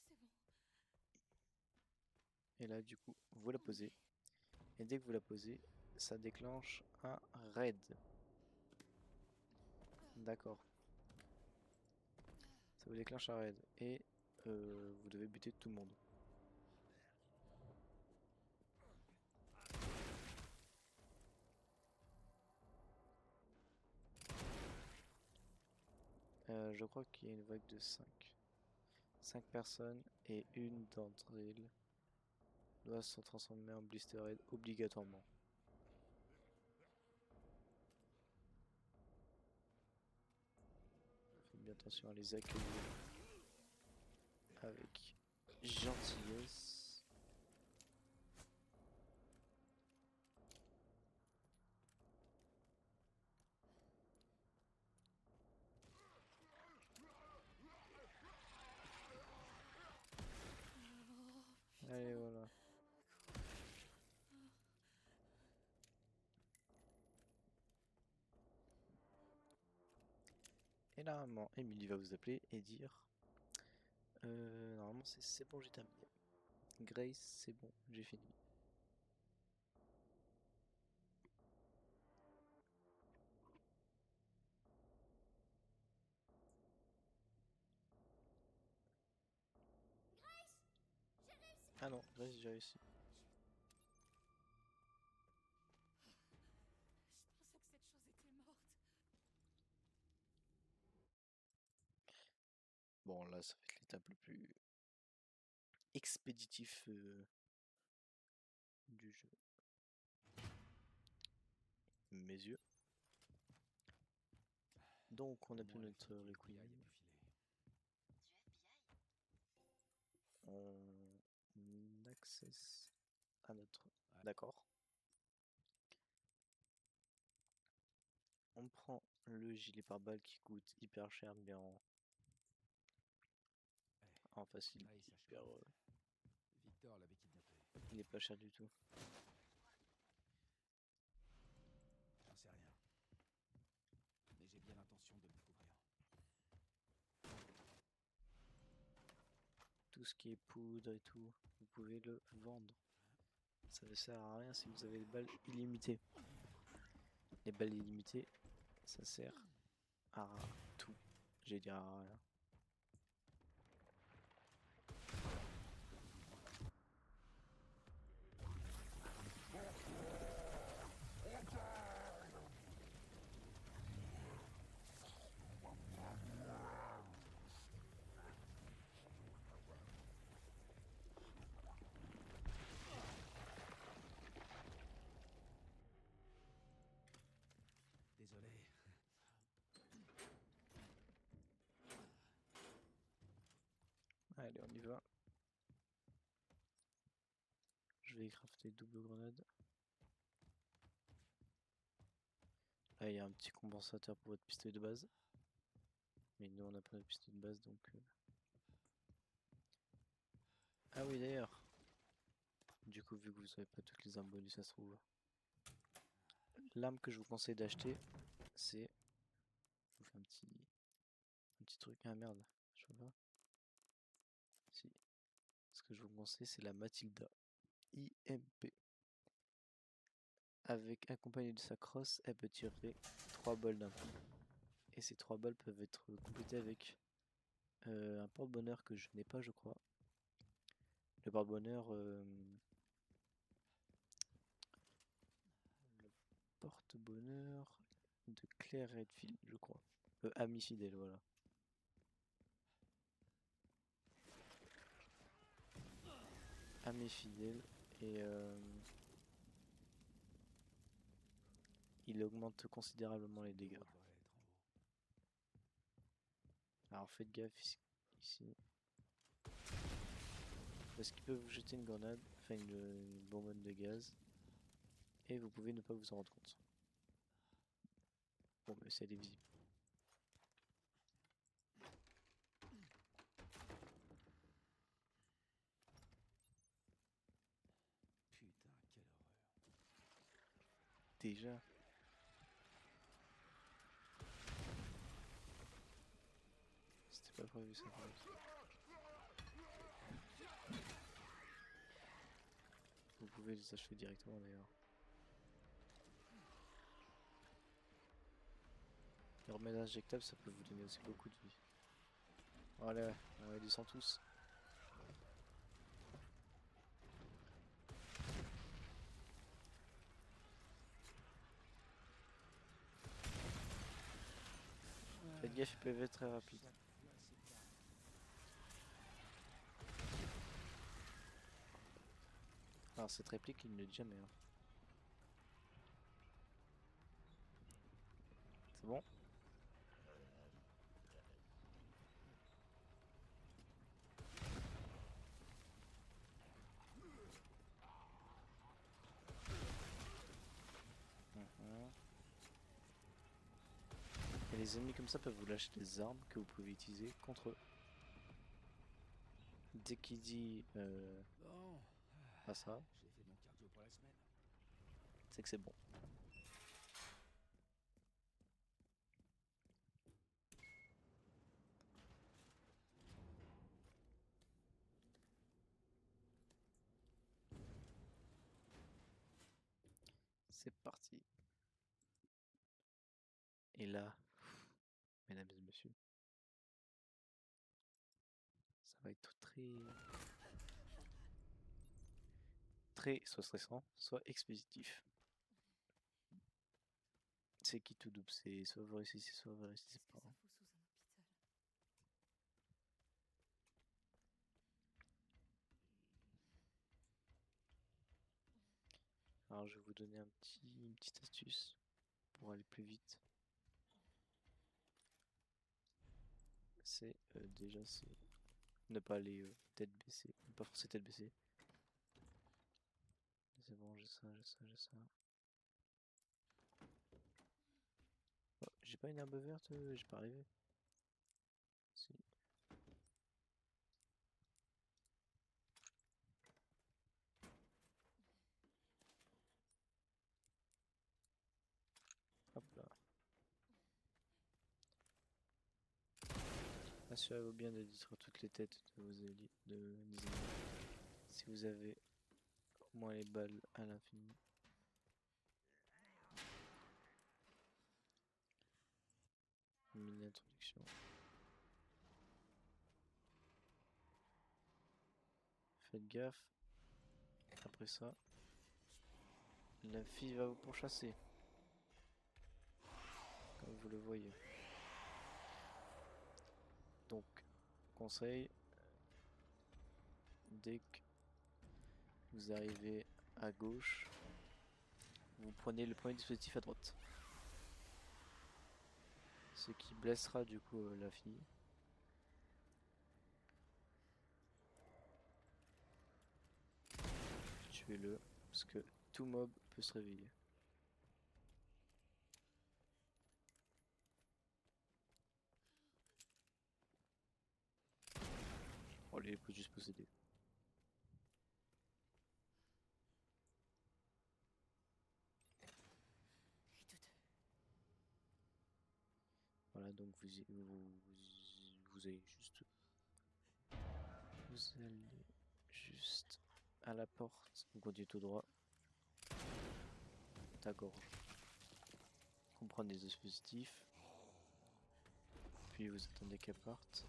C'est bon. Et là du coup vous la posez. Et dès que vous la posez, ça déclenche un raid. D'accord. Ça vous déclenche un raid. Et vous devez buter tout le monde. Je crois qu'il y a une vague de 5. 5 personnes et une d'entre elles doit se transformer en blister raid obligatoirement. Faites bien attention à les accueillir avec gentillesse. Allez, voilà. Et là, normalement, Emily va vous appeler et dire normalement, c'est bon, j'ai terminé. Grace, c'est bon, j'ai fini. Ah non, Grace, j'ai réussi. Je pensais que cette chose était morte. Bon, là, ça va être l'étape le plus expéditif du jeu. Mes yeux. Donc, on a pu notre requiem. On access à notre... D'accord. On prend le gilet pare-balles qui coûte hyper cher, mais en facile. Hyper, Victor l'avait kidnappé. il est pas cher du tout. J'en sais rien. Mais j'ai bien l'intention de le découvrir. Tout ce qui est poudre et tout, vous pouvez le vendre. Ça ne sert à rien si vous avez des balles illimitées. Les balles illimitées, ça sert à tout. J'ai dit à rien. Allez, on y va. Je vais crafter double grenade. Là, il y a un petit compensateur pour votre pistolet de base. Mais nous, on n'a pas notre pistolet de base, donc... Ah oui, d'ailleurs. Du coup, vu que vous n'avez pas toutes les armes bonus, ça se trouve. L'arme que je vous conseille d'acheter, c'est... Je vous fais un petit truc. Ah merde, je vois pas. Si. Ce que je vous conseille, c'est la Matilda IMP. Avec accompagné de sa crosse, elle peut tirer 3 balles d'un coup. Et ces 3 balles peuvent être complétées avec un porte-bonheur que je n'ai pas, je crois. Le porte-bonheur... porte-bonheur de Claire Redfield, je crois. Ami fidèle, voilà. Ami fidèle et il augmente considérablement les dégâts. Alors faites gaffe ici. Parce qu'ils peuvent vous jeter une grenade, enfin une bonbonne de gaz. Et vous pouvez ne pas vous en rendre compte. Bon, mais c'est visible. Putain, quelle horreur. Déjà. C'était pas prévu ça. Vous pouvez les achever directement d'ailleurs. Les remèdes injectables, ça peut vous donner aussi beaucoup de vie. Voilà, on les descend tous. Faites gaffe, ils peuvent être très rapides. Alors cette réplique, il ne le dit jamais. Hein. C'est bon? Et les ennemis comme ça peuvent vous lâcher des armes que vous pouvez utiliser contre eux. Dès qu'il dit Bon, pas ça, j'ai fait mon cardio pour la semaine. c'est que c'est bon. C'est parti. Et là, mesdames et messieurs, ça va être très soit stressant, soit expéditif. C'est qui tout double, c'est soit vous réussissez, soit vous réussissez Qu'est-ce que pas. ça fout sous un hôpital? Alors je vais vous donner une petite astuce pour aller plus vite. C'est déjà c'est ne pas aller tête baissée, ne pas forcer tête baissée. C'est bon, j'ai ça, j'ai ça, j'ai ça. Oh, j'ai pas une herbe verte, j'ai pas arrivé. Si. Hop là. Assurez-vous bien de détruire toutes les têtes de vos alliés, des ennemis. Si vous avez au moins les balles à l'infini. Mini introduction. Faites gaffe. Après ça, la fille va vous pourchasser. Comme vous le voyez. Donc, conseil, dès que vous arrivez à gauche, vous prenez le premier dispositif à droite. Ce qui blessera du coup la fille. tuez-le, parce que tout mob peut se réveiller. Oh, il peut juste posséder. Voilà, donc vous allez juste... Vous allez juste à la porte, vous continuez tout droit. Ta gorge. Comprendre les dispositifs. Puis vous attendez qu'elle parte.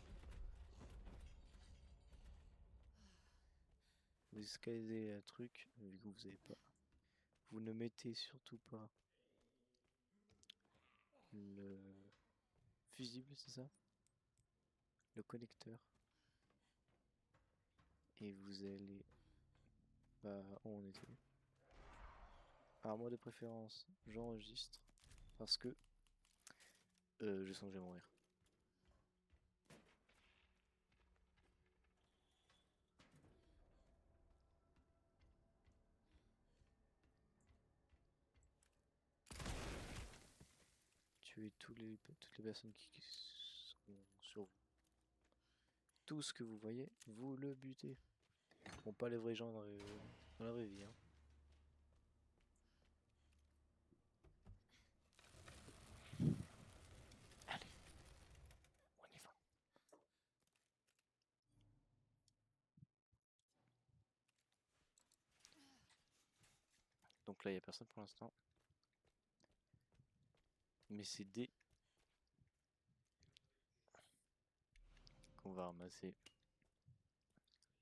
Vous escaladez un truc, vu que vous avez pas. Vous ne mettez surtout pas le fusible, c'est ça? Le connecteur. Et vous allez... Bah, où on était? Alors moi de préférence, j'enregistre. Parce que... je sens que je vais mourir. Tuez toutes les personnes qui sont sur vous. Tout ce que vous voyez, vous le butez. Bon, pas les vrais gens dans la vraie vie. Hein. Allez, on y va. Donc là, il n'y a personne pour l'instant. Mais c'est des... qu'on va ramasser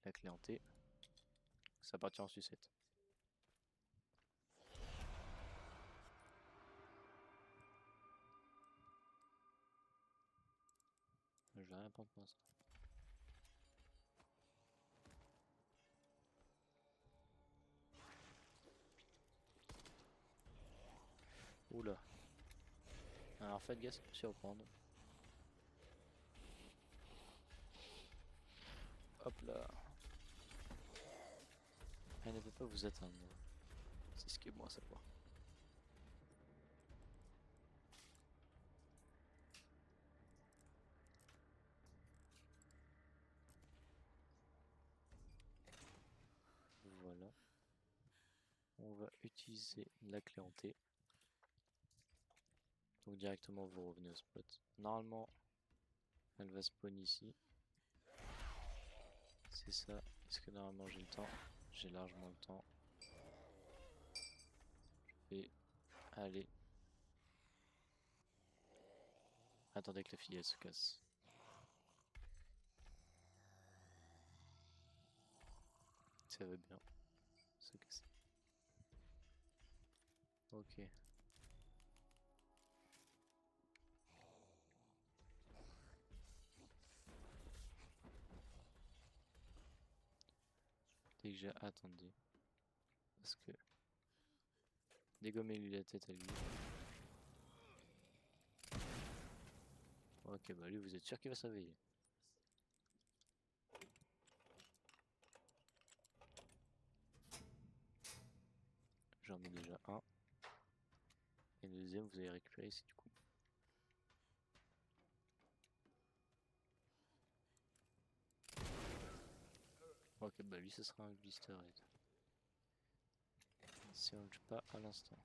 la clé en T. Ça partira en sucette. Je vais rien prendre pour l'instant. Oula. Alors faites gaffe, surprendre. Hop là. Elle ne peut pas vous atteindre. C'est ce qui est bon à savoir. Voilà. On va utiliser la clé en T. Donc directement vous revenez au spot. Normalement, elle va spawn ici. C'est ça. Est-ce que normalement j'ai le temps? J'ai largement le temps. Je vais aller. Attendez que la fille elle se casse. Ça va bien. Se casser. Ok. Dès que j'ai... Attendez. Parce que... Dégommez-lui la tête à lui. Ok, bah lui, vous êtes sûr qu'il va se réveiller. J'en mets déjà un. Et le deuxième, vous allez récupérer ici du coup. Ok, bah lui, ce sera un blister head. Si on ne tue pas à l'instant.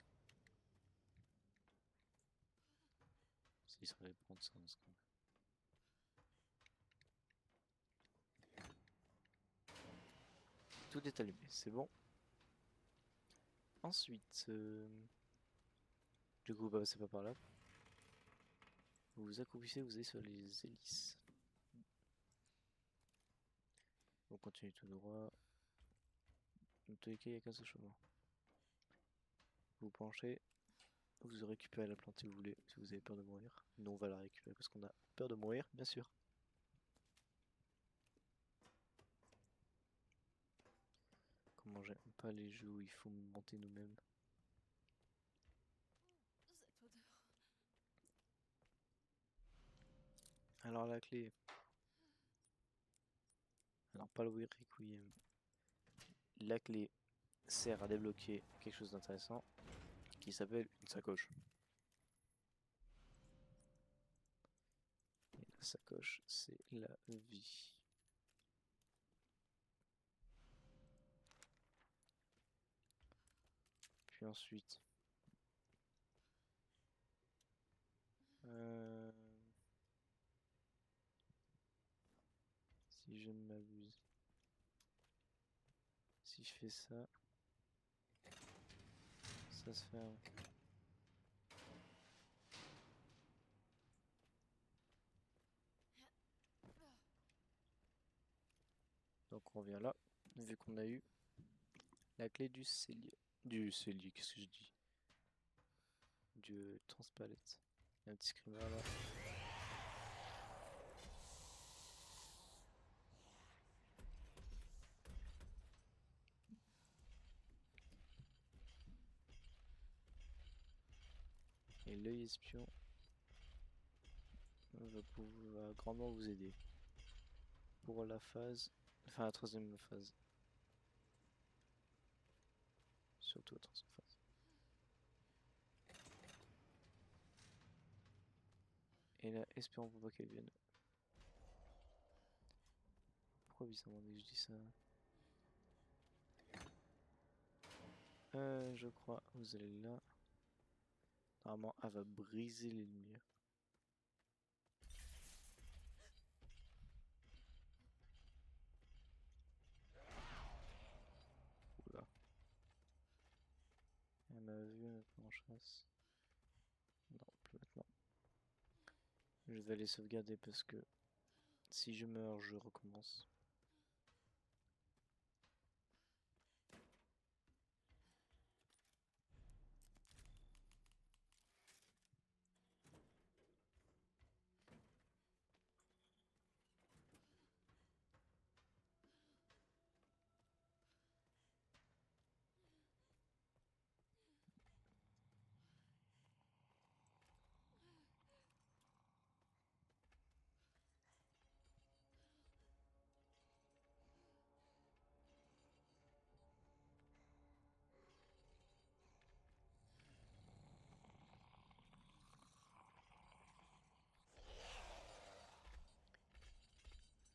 S'il se réveille prendre ça dans ce cas. Tout est allumé, c'est bon. Ensuite, du coup, bah, c'est pas par là. Vous vous accroupissez, vous allez sur les hélices. On continue tout droit. Dans tous les cas, il n'y a qu'un seul chemin. Vous penchez, vous récupérez la plante si vous voulez, si vous avez peur de mourir. Nous, on va la récupérer parce qu'on a peur de mourir, bien sûr. Comment j'aime pas les jeux où il faut monter nous-mêmes. Cette odeur. Alors la clé. Alors pas le Requiem. La clé sert à débloquer quelque chose d'intéressant qui s'appelle une sacoche. Et la sacoche, c'est la vie. Puis ensuite, si je ne m'abuse, si je fais ça, ça se ferme. Donc on revient là, vu qu'on a eu la clé du cellier. Qu'est-ce que je dis? Du transpalette. Il y a un petit screamer là. Et l'œil espion va grandement vous aider pour la phase, enfin la troisième phase. Surtout la troisième phase. Et là, espérons pour pas qu'elle vienne. Pourquoi bizarrement dès que je dis ça? Je crois, vous allez là. Normalement, elle va briser les lumières. Oula. Elle m'a vu, elle m'a en chasse. Non, plus maintenant. Je vais les sauvegarder parce que si je meurs, je recommence.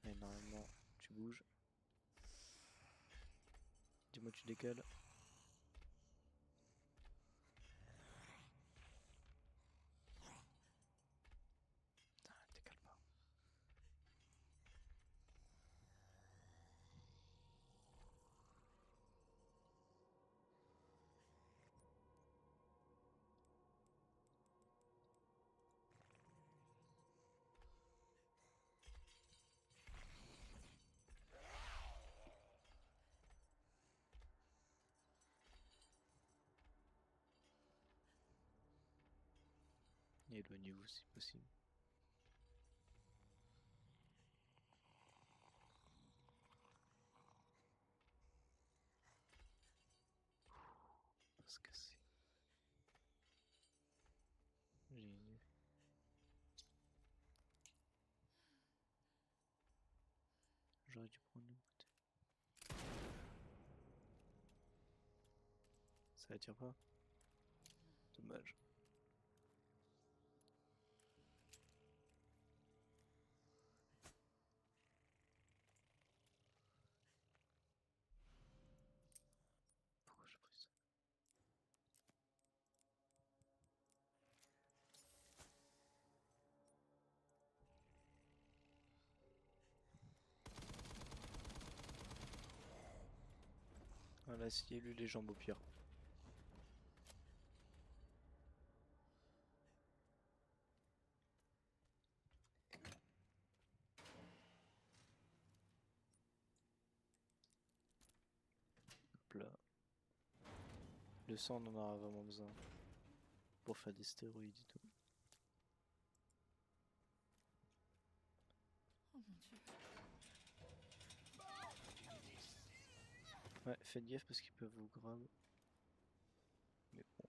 Et normalement, tu bouges. Dis-moi, tu décales. Ah, décale pas. Éloignez-vous si possible. Parce que c'est génial. J'aurais dû prendre une bouteille. Ça attire pas? Dommage. Pourquoi j'ai pris ça? Voilà, sciez-lui les jambes au pire. Hop là. Le sang, on en aura vraiment besoin pour faire des stéroïdes et tout. Oh mon Dieu. Ouais, faites gaffe parce qu'ils peuvent vous grab. Mais bon,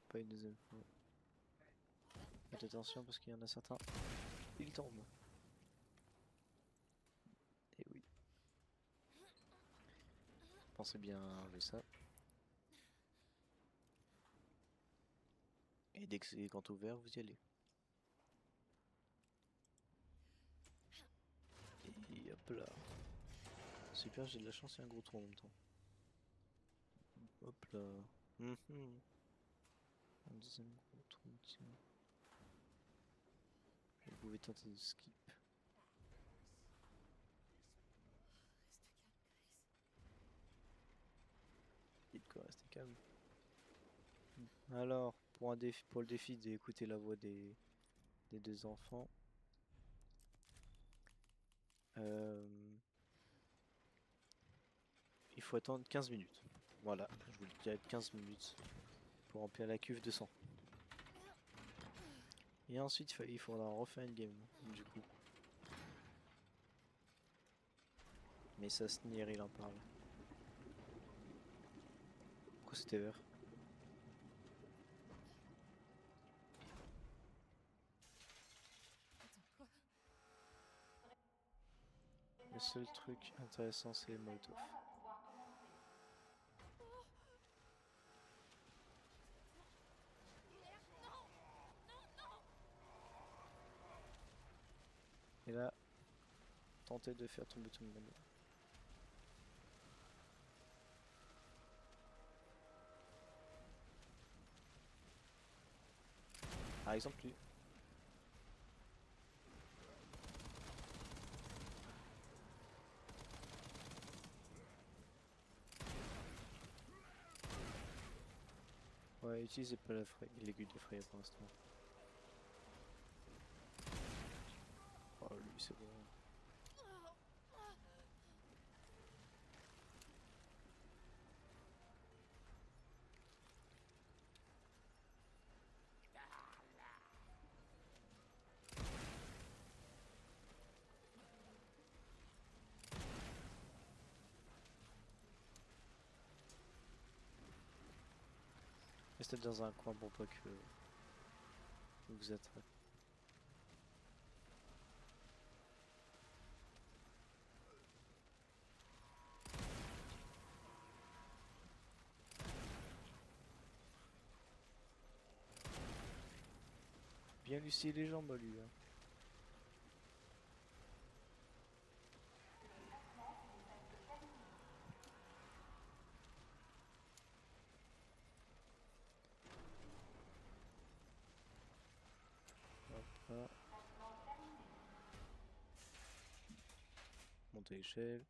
pas une deuxième fois. Faites attention parce qu'il y en a certains. Ils tombent. Et oui. Pensez bien à enlever ça. Et dès que c'est grand ouvert, vous y allez. Et hop là. Super, j'ai de la chance et un gros trou en même temps. Hop là. Un deuxième gros trou, tiens. Vous pouvez tenter de skip. Dites quoi, restez calme. Alors, pour le défi d'écouter la voix des deux enfants. Il faut attendre 15 minutes. Voilà, je vous le dis, 15 minutes pour remplir la cuve de sang. Et ensuite, il faudra refaire une game, du coup. Mais ça se nier, il en parle. Pourquoi c'était vert? Attends, quoi? Le seul truc intéressant, c'est Molotov. Et là, tentez de faire tomber tout le monde. Par exemple, lui. Ouais, utilisez pas l'aiguille d'effrayer pour l'instant. Oh, lui, c'est bon. Restez dans un coin pour pas que vous attrape. Bien lui scier les jambes à lui. Hein. Hop là. Montez l'échelle.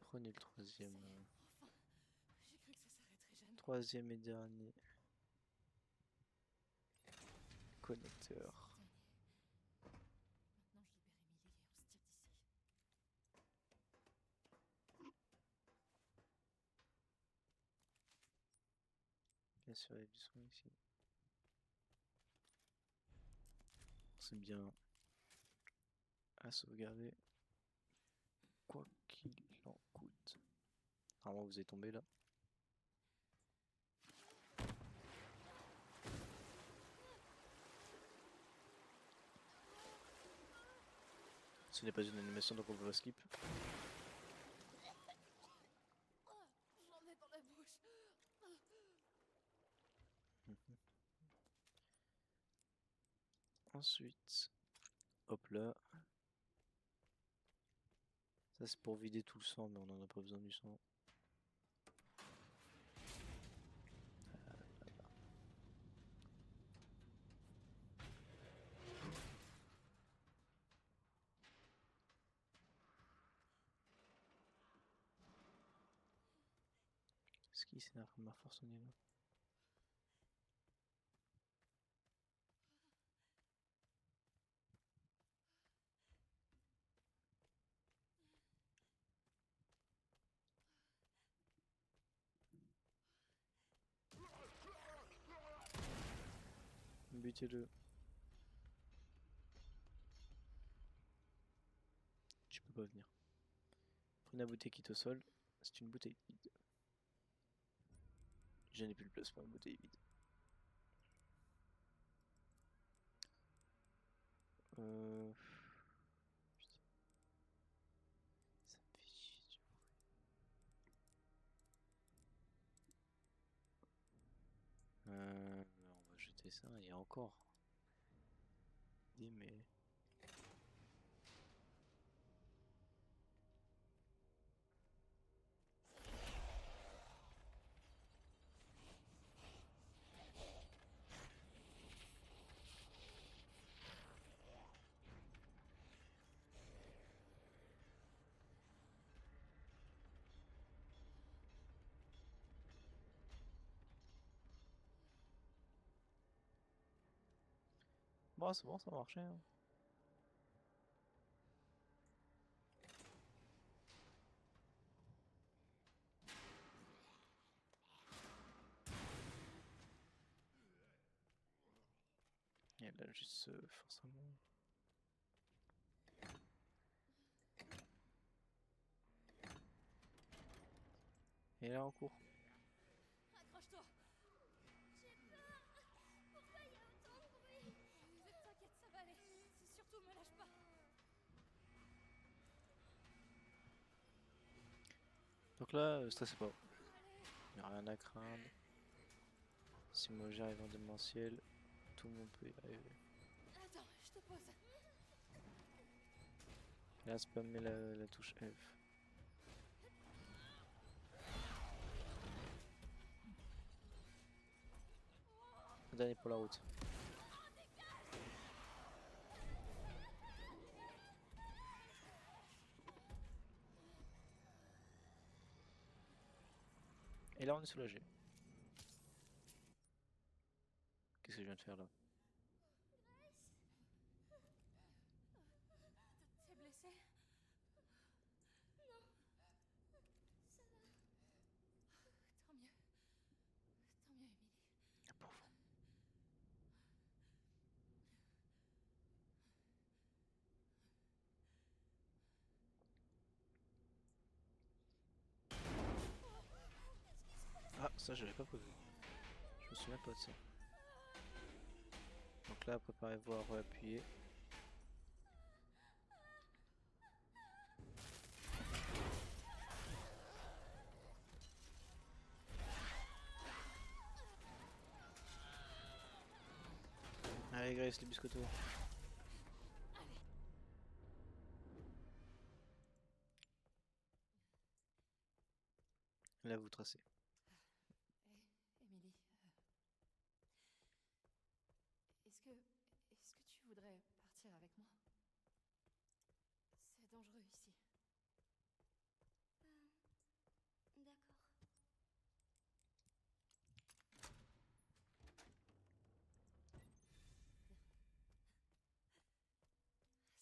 Prenez le troisième. Enfin, j'ai cru que ça s'arrêterait jamais. Troisième et dernier. Connecteur. Maintenant, je libère Emily et on se tire d'ici. Bien sûr, il y a du son ici. C'est bien à sauvegarder. Quoi qu'il en coûte. Normalement, vous êtes tombé là. Ce n'est pas une animation, donc on peut skip. J'en ai dans la bouche. Ensuite, hop là. Ça c'est pour vider tout le sang, mais on n'en a pas besoin du sang. Ce qui c'est ma force on est là. Butez-le. Tu peux pas venir. Prenez la bouteille qui est au sol. C'est une bouteille vide. Je n'ai plus de place pour une bouteille vide. Putain. Ça me fait chier. fait ça et encore. Mais bon, c'est bon, ça a marché. Hein. Et là, juste forcément. Et là, en cours. Accroche-toi. J'ai peur. Pourquoi il y a autant de bruit? T'inquiète, ça va aller. C'est surtout me lâche pas. Donc là, stressez pas. Il n'y a rien à craindre. Si moi j'arrive en démentiel, tout le monde peut y arriver. Attends, je te pose. Là, spammez la touche F. Dernier pour la route. Et là, on est soulagé. Qu'est-ce que je viens de faire là? T'es blessé? Non. Ça va. Tant mieux. Tant mieux, Émilie. La pauvre. Ah, ça, je l'avais pas prévu. Je me souviens pas de ça. Donc là, préparez-vous à réappuyer. Allez, Grace, les biscottos. Là, vous tracez. Émilie, est-ce que tu voudrais partir avec moi? C'est dangereux ici. D'accord.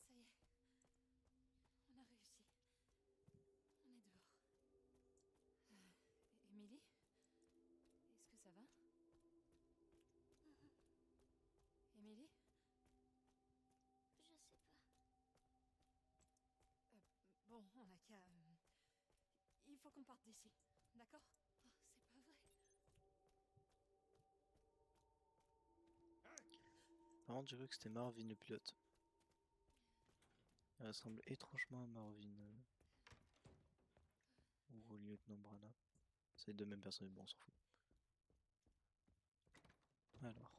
Ça y est. On a réussi. On est dehors. Émilie? Est-ce que ça va? Émilie? Je sais pas. Bon, on n'a qu'à... Il faut qu'on parte d'ici, d'accord? Oh, c'est pas vrai. Par contre, j'ai cru que c'était Marvin le pilote. Elle ressemble étrangement à Marvin. Ou au lieutenant Brana. C'est les deux mêmes personnes, bon, on s'en fout. Alors.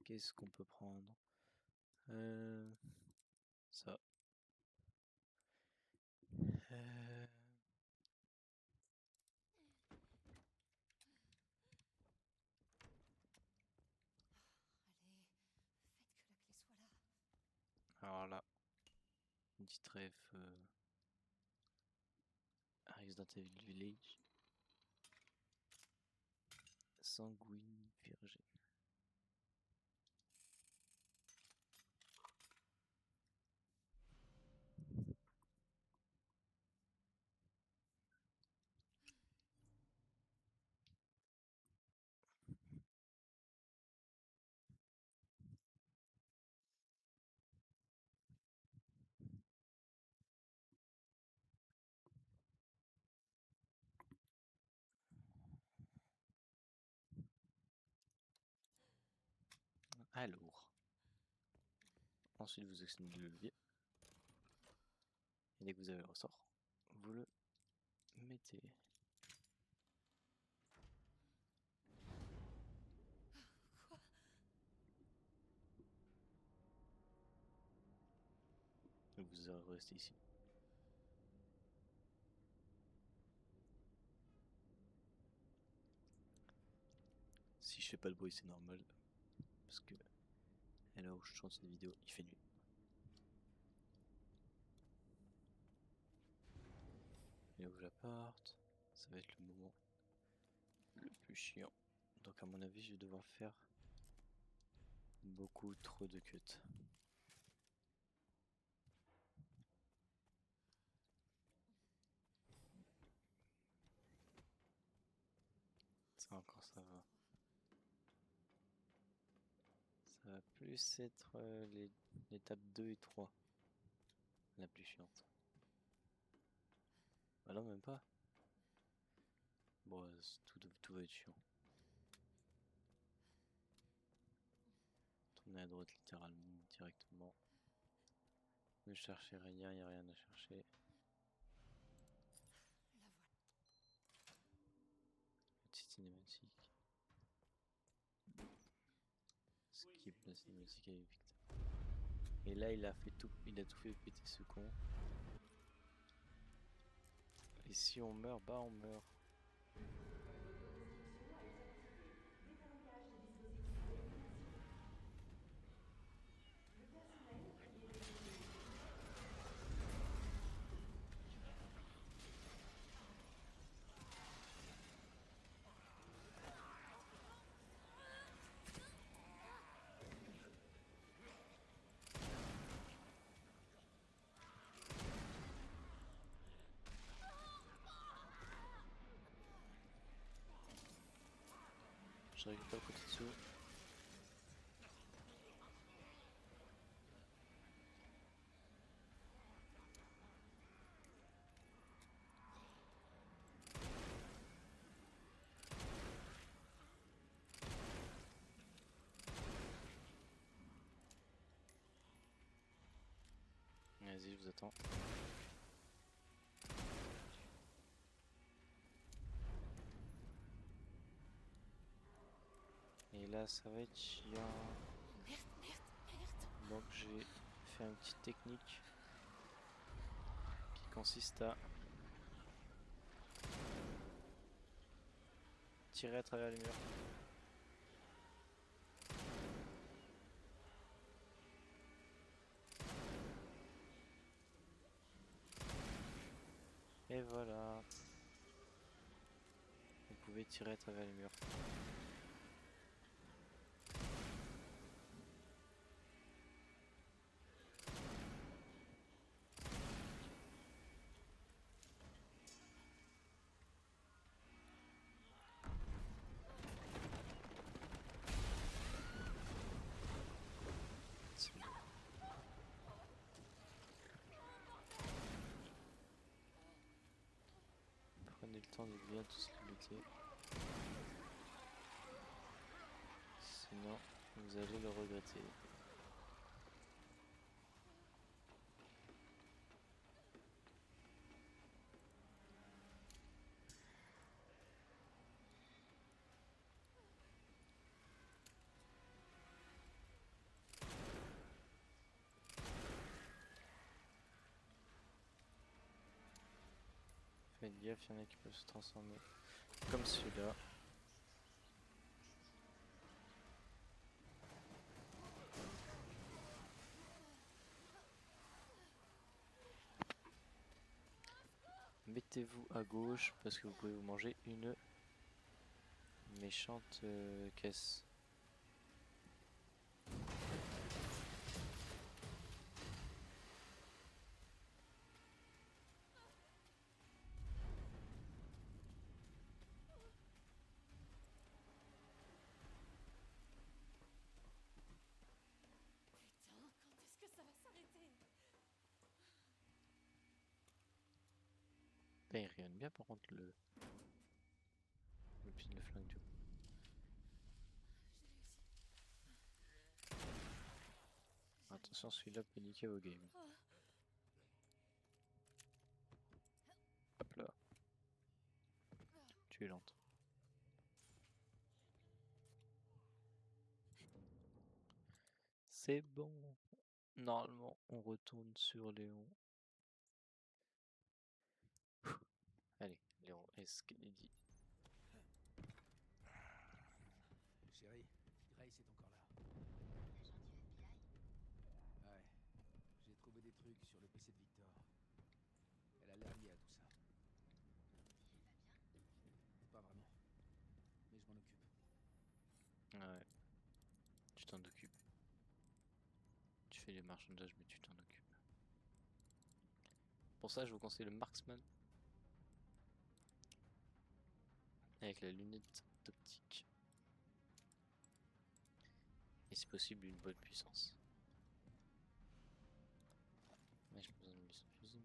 Qu'est-ce qu'on peut prendre? Ça. Allez, faites que la clé soit là. Alors là. Une petite rêve. Resident Evil Village. Sanguine Virgin. Alors. Ensuite, vous actionnez le levier. Et dès que vous avez le ressort, vous le mettez. vous restez ici. Si je fais pas de bruit, c'est normal. Parce que à l'heure où je tourne cette vidéo, il fait nuit. Et où j'apparte, ça va être le moment le plus chiant. Donc à mon avis, je vais devoir faire beaucoup trop de cuts. Ça encore ça va. Ça va plus être l'étape 2 et 3. La plus chiante. Bah non, même pas. Bon, tout va être chiant. Tourner à droite littéralement, directement. Ne cherchez rien, il n'y a rien à chercher. La voilà. Petite cinématique. Skip la cinématique avec Victor. Et là il a tout fait péter ce con. Et si on meurt, bah on meurt. Je récupère le côté dessous. Vas-y, je vous attends. Et là, ça va être chiant. Merde, merde, merde. Donc j'ai fait une petite technique qui consiste à tirer à travers les murs. Et voilà. Vous pouvez tirer à travers les murs. C'est bon. Prenez le temps de bien tous les lutter. Sinon, vous allez le regretter. Faites gaffe, il y en a qui peuvent se transformer. Comme celui-là. Mettez-vous à gauche parce que vous pouvez vous manger une méchante caisse. Putain, quand est-ce que ça va s'arrêter? Putain, il rayonne bien par contre le flingue du coup. J'ai réussi. Attention, celui-là peut niquer vos games. Hop là. Tu es lente. C'est bon. Normalement, on retourne sur Léon. Allez, Léon S. Kennedy. Chérie, Grace est encore là. Ouais. J'ai trouvé des trucs sur le PC de Victor. Elle a l'air liée à tout ça. Pas vraiment. Mais je m'en occupe. Ouais, tu t'en occupes. Tu fais les marchandages, mais tu t'en occupes. Pour ça, je vous conseille le Marksman. Avec la lunette d'optique. Et si possible, une bonne puissance. Ouais, j'ai besoin de munitions de fusil.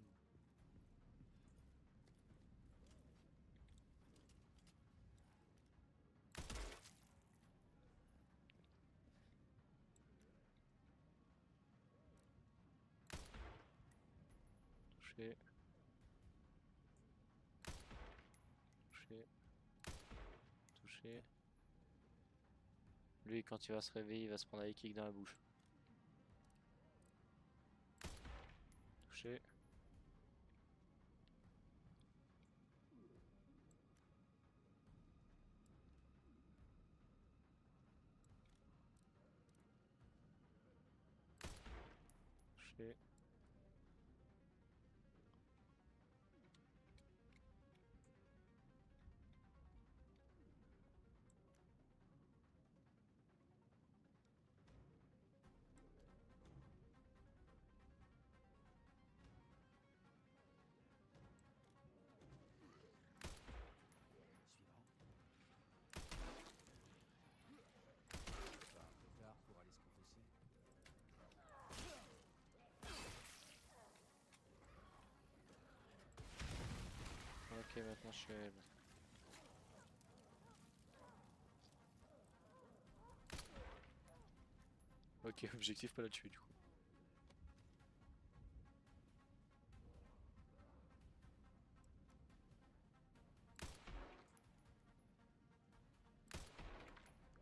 Touché. Touché. Touché. Lui, quand il va se réveiller, il va se prendre un kick dans la bouche. Touché. Touché. Suivant. Pas un peu tard pour aller se confesser. Ok, maintenant je suis à elle. Ok, objectif pas la tuer du coup.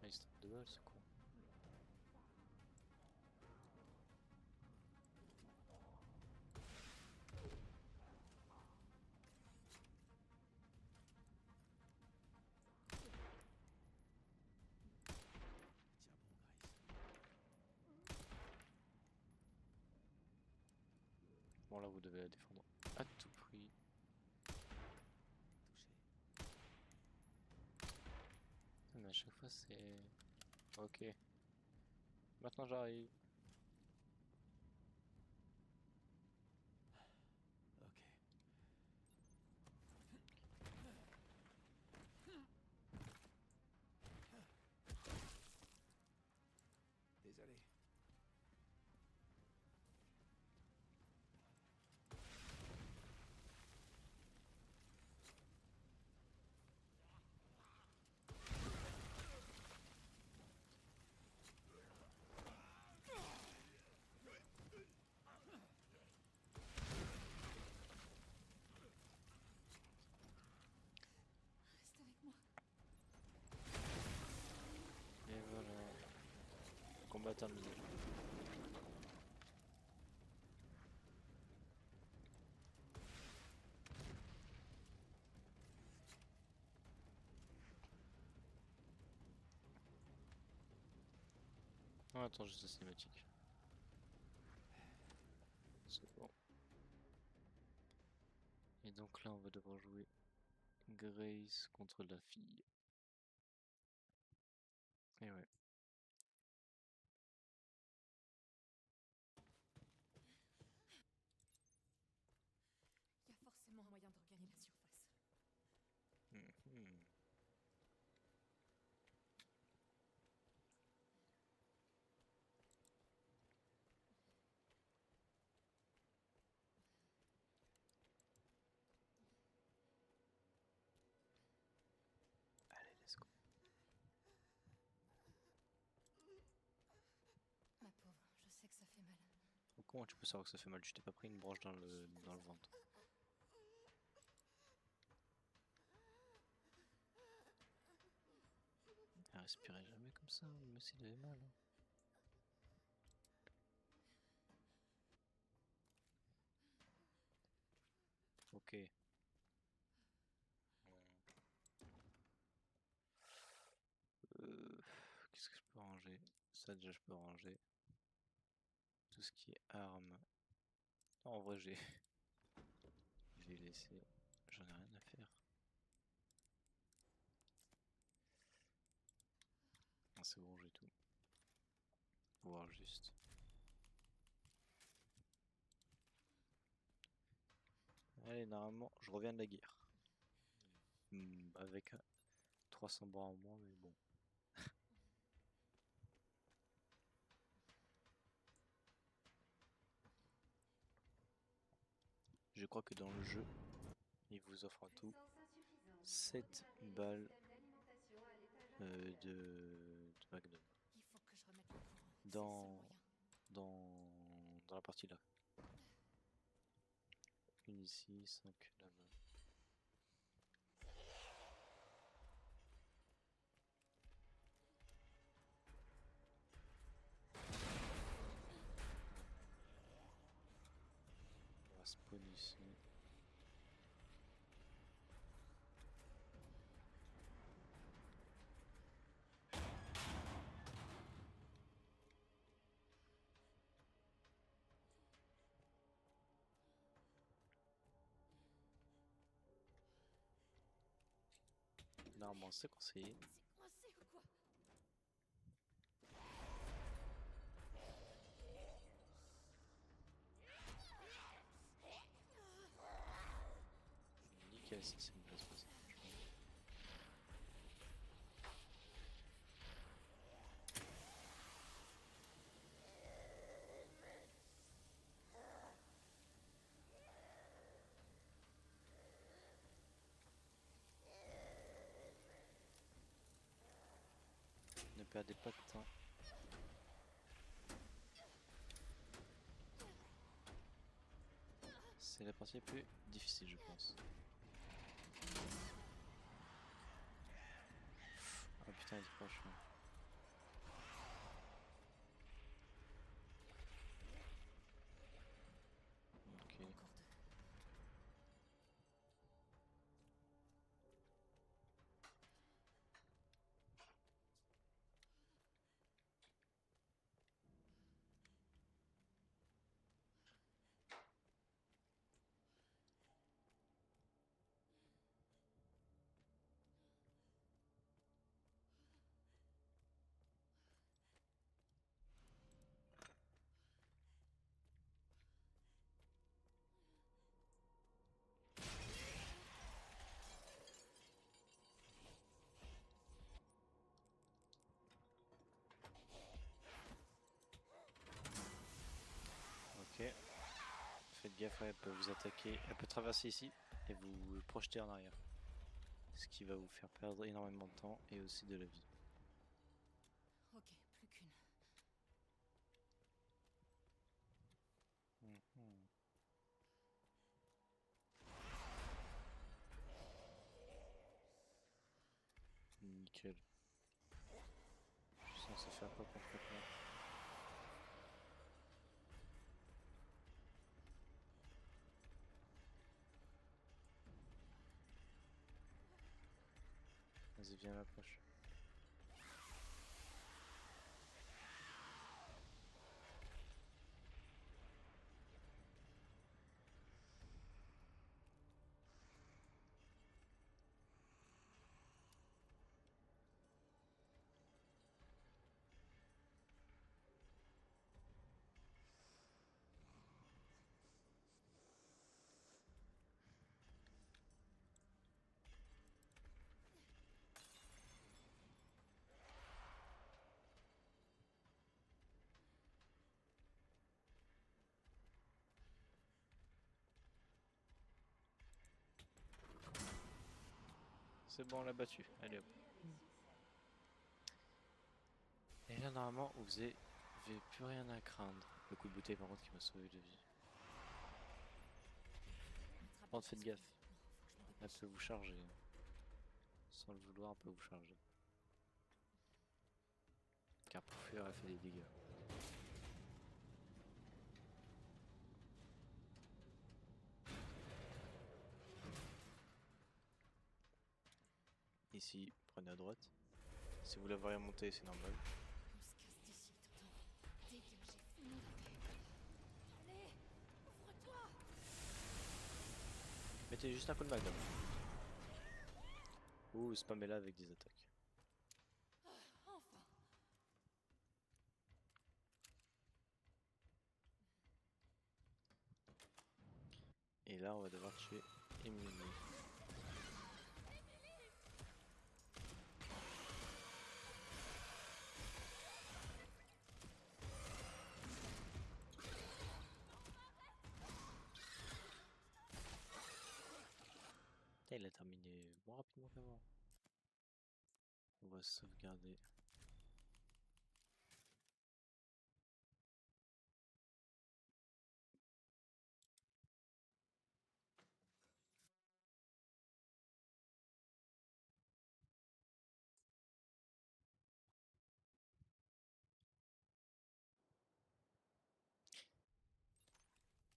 Ah, il se tape de balles, c'est con. Tiens bon, Grace. Bon, là, vous devez la défendre à tout prix. Touché. Mais à chaque fois, c'est. Ok. Maintenant, j'arrive. Ok. Désolé. Reste avec moi. Et voilà. Combat terminé. Oh, attends, juste la cinématique. C'est bon. Et donc là, on va devoir jouer Grace contre la fille. Et ouais. Il y a forcément un moyen de regagner la surface. Mhm. Allez, let's go. Ma pauvre, je sais que ça fait mal. Comment tu peux savoir que ça fait mal? Tu t'es pas pris une branche dans le ventre. Elle respirait jamais comme ça, mais s'il avait mal. Hein. Ok. Qu'est-ce que je peux ranger? Ça déjà je peux ranger. Tout ce qui est armes. Non, en vrai j'ai. Je vais laisser. J'en ai rien à faire. Ah, c'est bon, j'ai tout. Voir juste. Allez, normalement, je reviens de la guerre. Avec 300 bras en moins, mais bon. Je crois que dans le jeu, il vous offre en tout 7 balles de Magnum. Il faut que je remette le courant. C'est le seul Dans, moyen. dans la partie là. Une ici, 5 là-bas. On va spawn ici. Normalement, c'est conseillé. C'est coincé ou quoi? Nickel si c'est une place comme ça. Ne perdez pas de temps. C'est la partie la plus difficile, je pense. Ah putain, il est proche. Hein. Ok. Encore deux. Ok. Faites gaffe, elle peut vous attaquer. Elle peut traverser ici et vous projeter en arrière. Ce qui va vous faire perdre énormément de temps et aussi de la vie. Ok, plus qu'une. Mhm. Nickel. Je suis censé faire quoi concrètement? Vas-y, viens, m'approche. C'est bon, on l'a battu. Allez hop. Et là, normalement, vous avez plus rien à craindre. Le coup de bouteille, par contre, qui m'a sauvé de vie. Par contre, faites gaffe. Elle peut vous charger. Sans le vouloir, elle peut vous charger. Car pour fuir, elle fait des dégâts. Ici, prenez à droite. Si vous la voyez monter, c'est normal. On se casse d'ici, t'entends? Dégage, j'ai fini la paix. Allez, ouvre-toi! Mettez juste un coup de magnum. Ou spammez-la avec des attaques. Enfin! Et là, on va devoir tuer Emily. Putain, il a terminé moins rapidement qu'avant. On va sauvegarder.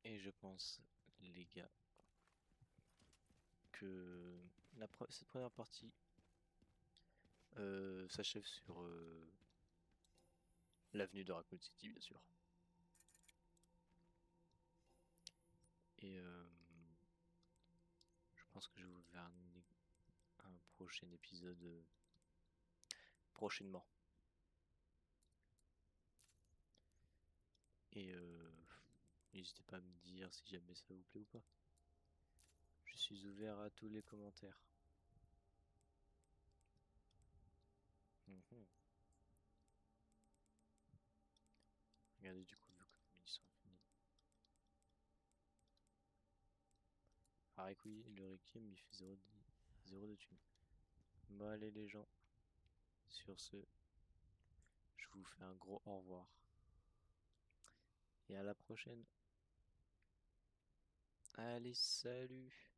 Et je pense, les gars, que cette première partie s'achève sur l'avenue de Raccoon City, bien sûr. Et je pense que je vais vous faire un prochain épisode prochainement. Et n'hésitez pas à me dire si jamais ça vous plaît ou pas. Je suis ouvert à tous les commentaires. Mhm. Regardez du coup, vu que les munitions sont finies. Harikui, le Requiem, il fait 0 de thunes. Bon allez les gens, sur ce, je vous fais un gros au revoir. Et à la prochaine. Allez, salut!